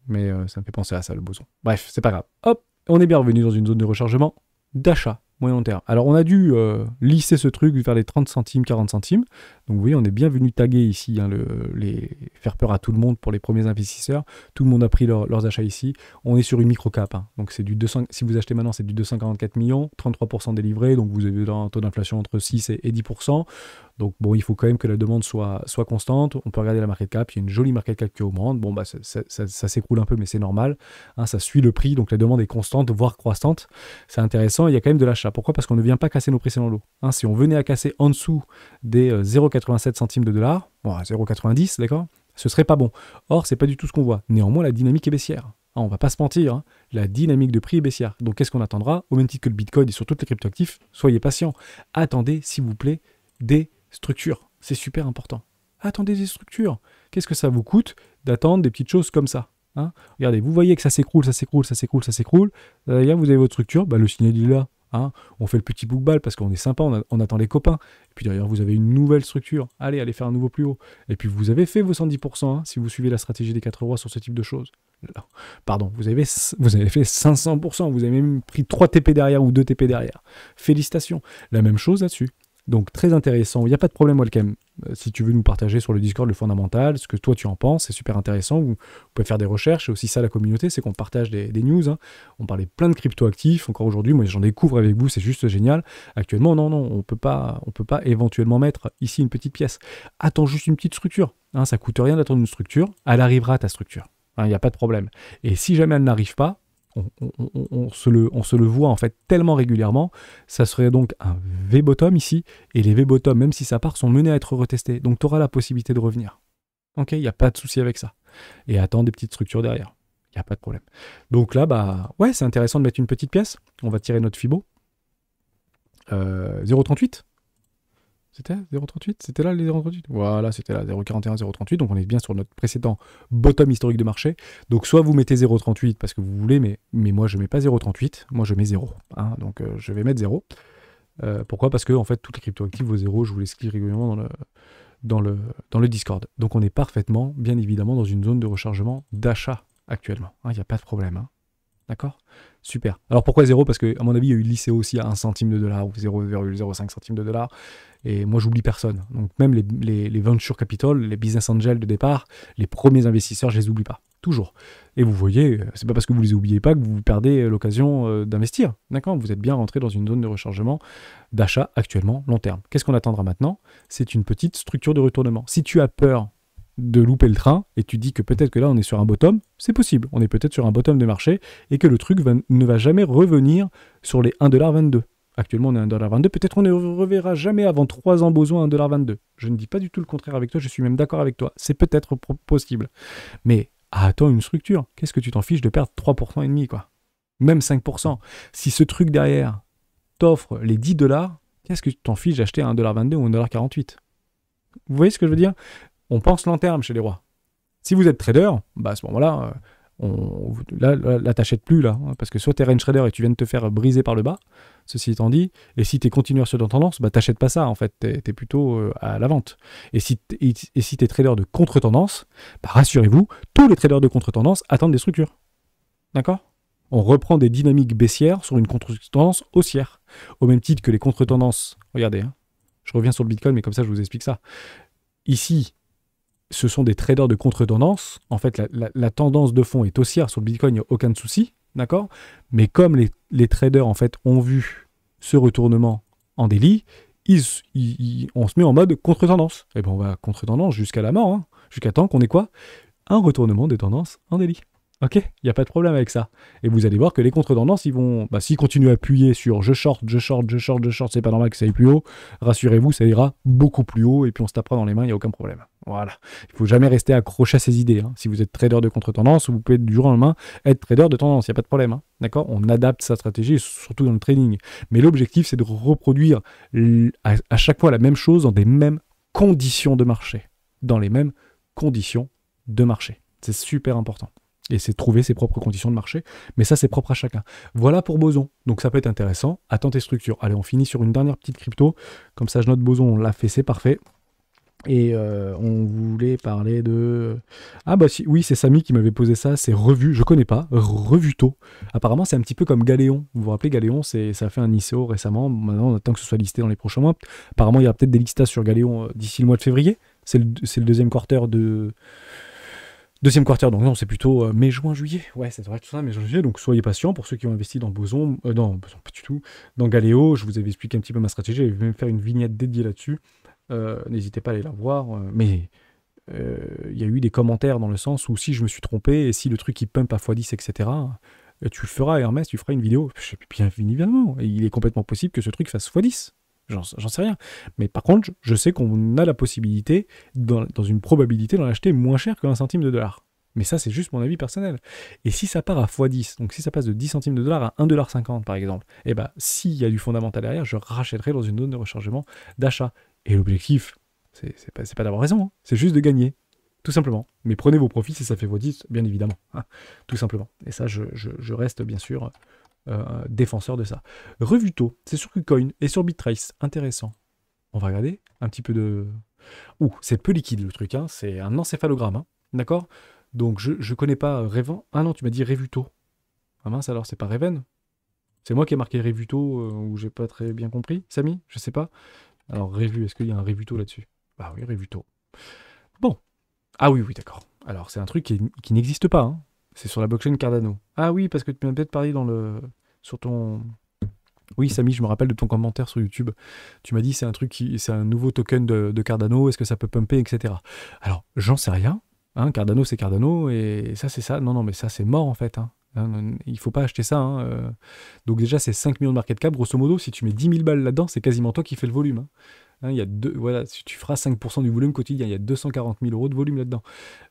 mais ça me fait penser à ça, le boson. Bref, c'est pas grave. Hop, on est bien revenu dans une zone de rechargement d'achat. Moyen terme. Alors on a dû lisser ce truc vers les 30 centimes, 40 centimes. Donc vous voyez, on est bien venu taguer ici, hein, faire peur à tout le monde pour les premiers investisseurs. Tout le monde a pris leurs achats ici. On est sur une micro-cap. Hein. Donc c'est du 200, si vous achetez maintenant, c'est du 244 millions, 33% délivré. Donc vous avez un taux d'inflation entre 6 et 10%. Donc bon, il faut quand même que la demande soit constante. On peut regarder la market cap. Il y a une jolie market cap qui augmente. Bon, ça s'écroule un peu, mais c'est normal. Hein, ça suit le prix. Donc la demande est constante, voire croissante. C'est intéressant. Il y a quand même de l'achat. d'achat. Pourquoi? Parce qu'on ne vient pas casser nos précédents lots. Hein, si on venait à casser en dessous des 0,87 centimes de dollars, bon, 0,90, d'accord, ce serait pas bon. Or, c'est pas du tout ce qu'on voit. Néanmoins, la dynamique est baissière. Hein, on va pas se mentir, hein, la dynamique de prix est baissière. Donc, qu'est-ce qu'on attendra? Au même titre que le Bitcoin et sur toutes les cryptoactifs, soyez patients. Attendez, s'il vous plaît, des structures. C'est super important. Attendez des structures. Qu'est-ce que ça vous coûte d'attendre des petites choses comme ça? Hein, regardez, vous voyez que ça s'écroule, ça s'écroule, ça s'écroule, ça s'écroule. Là, vous avez votre structure, bah, le signal il est là. Hein, on fait le petit bouc-balle parce qu'on est sympa, on attend les copains. Et puis derrière, vous avez une nouvelle structure. Allez faire un nouveau plus haut. Et puis vous avez fait vos 110%, hein, si vous suivez la stratégie des 4 rois sur ce type de choses. Là. Pardon, vous avez fait 500%. Vous avez même pris 3 TP derrière ou 2 TP derrière. Félicitations. La même chose là-dessus. Donc très intéressant, il n'y a pas de problème Welcome, si tu veux nous partager sur le Discord le fondamental, ce que toi tu en penses, c'est super intéressant, vous pouvez faire des recherches, c'est aussi ça la communauté, c'est qu'on partage des news, hein. On parlait plein de crypto-actifs, encore aujourd'hui, moi j'en découvre avec vous, c'est juste génial. Actuellement, non, on peut pas éventuellement mettre ici une petite pièce. Attends juste une petite structure, hein, ça coûte rien d'attendre une structure, elle arrivera ta structure, il n'y a pas de problème. Et si jamais elle n'arrive pas, on se le voit en fait tellement régulièrement, ça serait donc un V-bottom ici, et les V-bottom, même si ça part, sont menés à être retestés. Donc tu auras la possibilité de revenir. Ok, il n'y a pas de souci avec ça. Et attends des petites structures derrière. Il n'y a pas de problème. Donc là, bah ouais, c'est intéressant de mettre une petite pièce. On va tirer notre Fibo. 0,38. C'était 0,38? C'était là les 0,38? Voilà, c'était là, 0,41, 0,38. Donc on est bien sur notre précédent bottom historique de marché. Donc soit vous mettez 0,38 parce que vous voulez, mais moi je ne mets pas 0,38, moi je mets 0. Hein, donc je vais mettre 0. Pourquoi? Parce que en fait, toutes les cryptoactifs, vos 0, je vous l'explique régulièrement dans le Discord. Donc on est parfaitement, bien évidemment, dans une zone de rechargement d'achat actuellement. Il n'y a pas de problème. Hein. D'accord? Super. Alors pourquoi 0? Parce qu'à mon avis, il y a eu l'ICO aussi à 1 centime de dollar ou 0,05 centimes de dollar. Et moi, j'oublie personne. Donc même les venture capital, les business angels de départ, les premiers investisseurs, je les oublie pas. Toujours. Et vous voyez, c'est pas parce que vous les oubliez pas que vous perdez l'occasion d'investir. D'accord? Vous êtes bien rentré dans une zone de rechargement d'achat actuellement long terme. Qu'est-ce qu'on attendra maintenant? C'est une petite structure de retournement. Si tu as peur de louper le train et tu dis que peut-être que là on est sur un bottom, c'est possible. On est peut-être sur un bottom de marché et que le truc ne va jamais revenir sur les 1,22$. Actuellement, on est à 1,22$. Peut-être qu'on ne reverra jamais avant 3 ans besoin à 1,22$. Je ne dis pas du tout le contraire avec toi, je suis même d'accord avec toi. C'est peut-être possible. Mais attends une structure. Qu'est-ce que tu t'en fiches de perdre 3% et demi, quoi? Même 5%. Si ce truc derrière t'offre les 10$, qu'est-ce que tu t'en fiches d'acheter à 1,22$ ou 1,48$? Vous voyez ce que je veux dire? On pense long terme chez les rois. Si vous êtes trader, bah à ce moment-là, là t'achètes plus, là, hein, parce que soit t'es range trader et tu viens de te faire briser par le bas, ceci étant dit, et si t'es continueur sur la tendance, bah t'achètes pas ça, en fait, t'es plutôt à la vente. Et si t'es trader de contre-tendance, bah rassurez-vous, tous les traders de contre-tendance attendent des structures. D'accord? On reprend des dynamiques baissières sur une contre-tendance haussière. Au même titre que les contre-tendances, regardez, hein, je reviens sur le Bitcoin, mais comme ça je vous explique ça. Ici, ce sont des traders de contre-tendance. En fait, la tendance de fond est haussière sur le Bitcoin, il n'y a aucun souci, d'accord? Mais comme les traders, en fait, ont vu ce retournement en daily, on se met en mode contre-tendance. Et bien, on va contre-tendance jusqu'à la mort, hein, jusqu'à temps qu'on ait quoi? Un retournement des tendances en daily. Ok, il n'y a pas de problème avec ça. Et vous allez voir que les contre-tendances, s'ils continuent à appuyer sur je short, c'est pas normal que ça aille plus haut, rassurez-vous, ça ira beaucoup plus haut et puis on se tapera dans les mains, il n'y a aucun problème. Voilà. Il ne faut jamais rester accroché à ses idées. Hein. Si vous êtes trader de contre-tendance, vous pouvez du jour au lendemain être trader de tendance, il n'y a pas de problème. Hein. D'accord? On adapte sa stratégie, surtout dans le trading. Mais l'objectif, c'est de reproduire à chaque fois la même chose dans des mêmes conditions de marché. Dans les mêmes conditions de marché. C'est super important. Et c'est trouver ses propres conditions de marché. Mais ça, c'est propre à chacun. Voilà pour Boson. Donc ça peut être intéressant. Attends tes structures. Allez, on finit sur une dernière petite crypto. Comme ça, je note Boson, on l'a fait, c'est parfait. Et on voulait parler de... Ah bah si, oui, c'est Samy qui m'avait posé ça. C'est Revu, je connais pas. Revuto. Apparemment, c'est un petit peu comme Galéon. Vous vous rappelez, Galéon, ça a fait un ICO récemment. Maintenant, on attend que ce soit listé dans les prochains mois. Apparemment, il y aura peut-être des listas sur Galéon d'ici le mois de février. C'est le deuxième quarter de... Deuxième quarter, donc non, c'est plutôt mai, juin, juillet. Ouais, ça devrait être tout ça, mai, juin, juillet. Donc soyez patients pour ceux qui ont investi dans Boson. Non, Boson, pas du tout. Dans Galéo, je vous avais expliqué un petit peu ma stratégie. Je vais même faire une vignette dédiée là-dessus. N'hésitez pas à aller la voir. Mais il y a eu des commentaires dans le sens où si je me suis trompé et si le truc il pump à x10, etc., Et tu le feras, Hermès, tu feras une vidéo. Bien évidemment, et il est complètement possible que ce truc fasse x10. J'en sais rien. Mais par contre, je sais qu'on a la possibilité, dans une probabilité, d'en acheter moins cher que 1 centime de dollar. Mais ça, c'est juste mon avis personnel. Et si ça part à x10, donc si ça passe de 10 centimes de dollar à 1,50 $ par exemple, et ben s'il y a du fondamental derrière, je rachèterai dans une zone de rechargement d'achat. Et l'objectif, c'est pas d'avoir raison, hein, c'est juste de gagner. Tout simplement. Mais prenez vos profits si ça fait x10, bien évidemment. Hein, tout simplement. Et ça, je reste bien sûr défenseur de ça. Revuto, c'est sur KuCoin et sur Bitrace. Intéressant. On va regarder un petit peu de... Ouh, c'est peu liquide le truc. Hein. C'est un encéphalogramme. Hein. D'accord. Donc je connais pas Revan. Ah non, tu m'as dit Revuto. Ah mince alors, c'est pas Reven. C'est moi qui ai marqué Revuto ou j'ai pas très bien compris. Samy, je sais pas. Alors Revu, est-ce qu'il y a un Revuto là-dessus? Bah oui, Revuto. Bon. Ah oui, d'accord. Alors c'est un truc qui n'existe pas. Hein. C'est sur la blockchain Cardano. Ah oui, parce que tu m'as peut-être parlé sur ton... Oui, Samy, je me rappelle de ton commentaire sur YouTube. Tu m'as dit c'est un nouveau token de Cardano, est-ce que ça peut pumper, etc. Alors, j'en sais rien. Hein, Cardano, c'est Cardano, et ça, c'est ça. Non, mais ça, c'est mort, en fait. Hein. Il faut pas acheter ça. Hein. Donc déjà, c'est 5 millions de market cap. Grosso modo, si tu mets 10 000 balles là-dedans, c'est quasiment toi qui fais le volume. Hein. Hein, voilà, si tu feras 5% du volume quotidien, il y a 240 000 euros de volume là-dedans.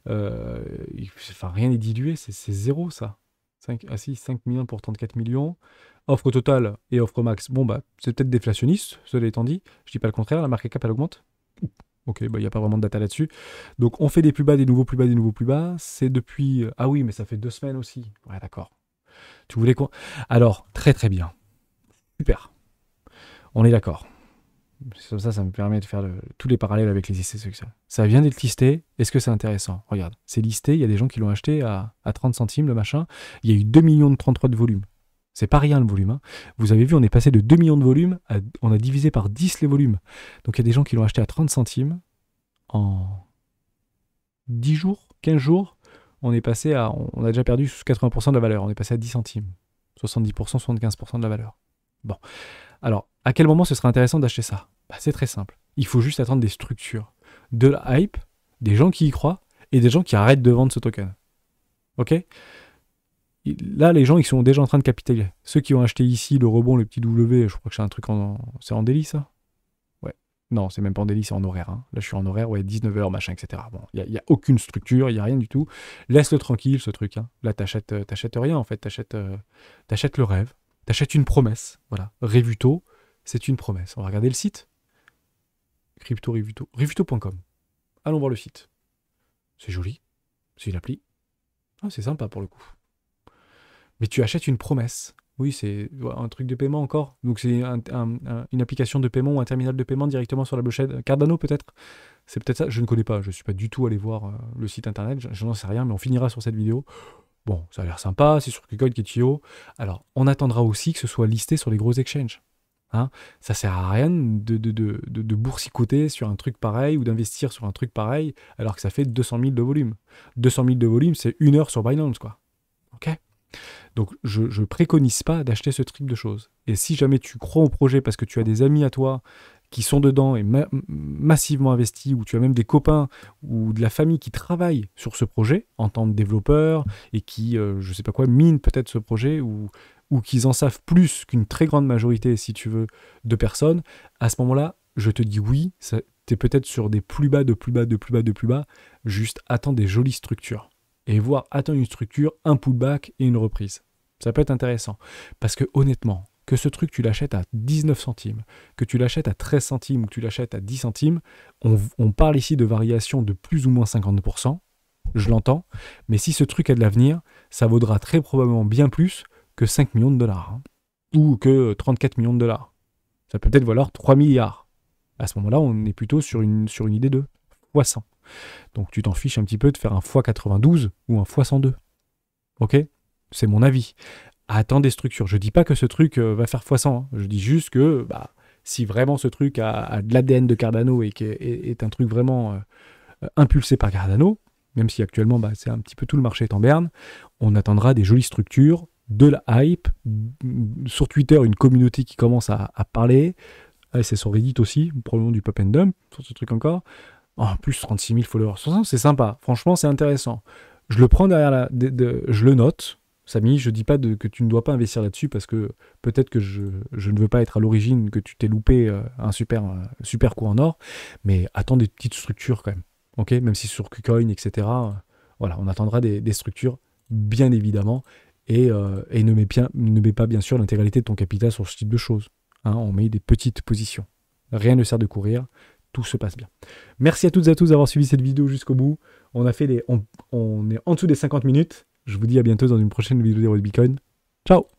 Rien n'est dilué, c'est zéro, ça. 5 millions pour 34 millions. Offre totale et offre max, bon, bah, c'est peut-être déflationniste, cela étant dit. Je dis pas le contraire, la market cap, elle augmente. Ok, bah, il n'y a pas vraiment de data là-dessus. Donc, on fait des plus bas, des nouveaux plus bas, des nouveaux plus bas. C'est depuis... Ah oui, mais ça fait 2 semaines aussi. Ouais, d'accord. Tu voulais quoi? Alors, très très bien. Super. On est d'accord. Comme ça me permet de faire tous les parallèles avec les IC succès. Ça vient d'être listé. Est-ce que c'est intéressant? Regarde, c'est listé. Il y a des gens qui l'ont acheté à 30 centimes, le machin. Il y a eu 2 millions de 33 de volume. C'est pas rien le volume. Hein. Vous avez vu, on est passé de 2 millions de volume, on a divisé par 10 les volumes. Donc il y a des gens qui l'ont acheté à 30 centimes en 10 jours, 15 jours. On est passé à... On a déjà perdu 80% de la valeur. On est passé à 10 centimes. 70%, 75% de la valeur. Bon. Alors, à quel moment ce sera intéressant d'acheter ça? Bah, c'est très simple. Il faut juste attendre des structures, de la hype, des gens qui y croient et des gens qui arrêtent de vendre ce token. Ok? Là, les gens, ils sont déjà en train de capitaliser. Ceux qui ont acheté ici le rebond, le petit W, je crois que c'est un truc c'est en daily, ça? Ouais. Non, c'est même pas en daily, c'est en horaire. Hein. Là, je suis en horaire, ouais, 19h, machin, etc. Bon, il n'y a aucune structure, il n'y a rien du tout. Laisse-le tranquille, ce truc. Hein. Là, t'achètes rien, en fait. T'achètes le rêve. T'achètes une promesse. Voilà. Revuto, c'est une promesse. On va regarder le site. Crypto Revuto. Revuto.com. Allons voir le site. C'est joli. C'est une appli. Ah, c'est sympa pour le coup. Mais tu achètes une promesse. Oui, c'est un truc de paiement encore. Donc c'est une application de paiement ou un terminal de paiement directement sur la blockchain. Cardano peut-être. C'est peut-être ça. Je ne connais pas. Je ne suis pas du tout allé voir le site internet. Je n'en sais rien, mais on finira sur cette vidéo. Bon, ça a l'air sympa. C'est sur KuCoin, Ketio. Alors, on attendra aussi que ce soit listé sur les gros exchanges. Hein, ça sert à rien de boursicoter sur un truc pareil ou d'investir sur un truc pareil alors que ça fait 200 000 de volume. 200 000 de volume, c'est 1 heure sur Binance, quoi. Ok? Donc, je préconise pas d'acheter ce type de choses. Et si jamais tu crois au projet parce que tu as des amis à toi qui sont dedans et massivement investis, ou tu as même des copains ou de la famille qui travaillent sur ce projet en tant que développeur et qui, je sais pas quoi, minent peut-être ce projet ou qu'ils en savent plus qu'une très grande majorité, si tu veux, de personnes, à ce moment-là, je te dis oui, tu es peut-être sur des plus bas, de plus bas, de plus bas, de plus bas, juste attends des jolies structures. Et voir attendre une structure, un pullback et une reprise. Ça peut être intéressant. Parce que honnêtement, que ce truc tu l'achètes à 19 centimes, que tu l'achètes à 13 centimes ou que tu l'achètes à 10 centimes, on parle ici de variation de plus ou moins 50%, je l'entends, mais si ce truc a de l'avenir, ça vaudra très probablement bien plus que 5 millions de dollars, hein, ou que 34 millions de dollars. Ça peut peut-être valoir 3 milliards. À ce moment-là, on est plutôt sur une idée de x100. Donc tu t'en fiches un petit peu de faire un x92 ou un x102. Ok? C'est mon avis. Attends des structures. Je dis pas que ce truc va faire x100. Hein. Je dis juste que si vraiment ce truc a de l'ADN de Cardano et est un truc vraiment impulsé par Cardano, même si actuellement c'est un petit peu tout le marché est en berne, on attendra des jolies structures, de la hype, sur Twitter une communauté qui commence à parler, c'est sur Reddit aussi, probablement du pop and dump, sur ce truc encore, en plus 36 000 followers, c'est sympa, franchement c'est intéressant, je le prends derrière je le note, Samy, je dis pas que tu ne dois pas investir là-dessus parce que peut-être que je ne veux pas être à l'origine que tu t'es loupé un super coup en or, mais attends des petites structures quand même. Ok, même si sur KuCoin, etc. Voilà, on attendra des structures, bien évidemment, et ne mets pas bien sûr l'intégralité de ton capital sur ce type de choses. Hein, on met des petites positions. Rien ne sert de courir, tout se passe bien. Merci à toutes et à tous d'avoir suivi cette vidéo jusqu'au bout. On est en dessous des 50 minutes. Je vous dis à bientôt dans une prochaine vidéo de Bitcoin. Ciao!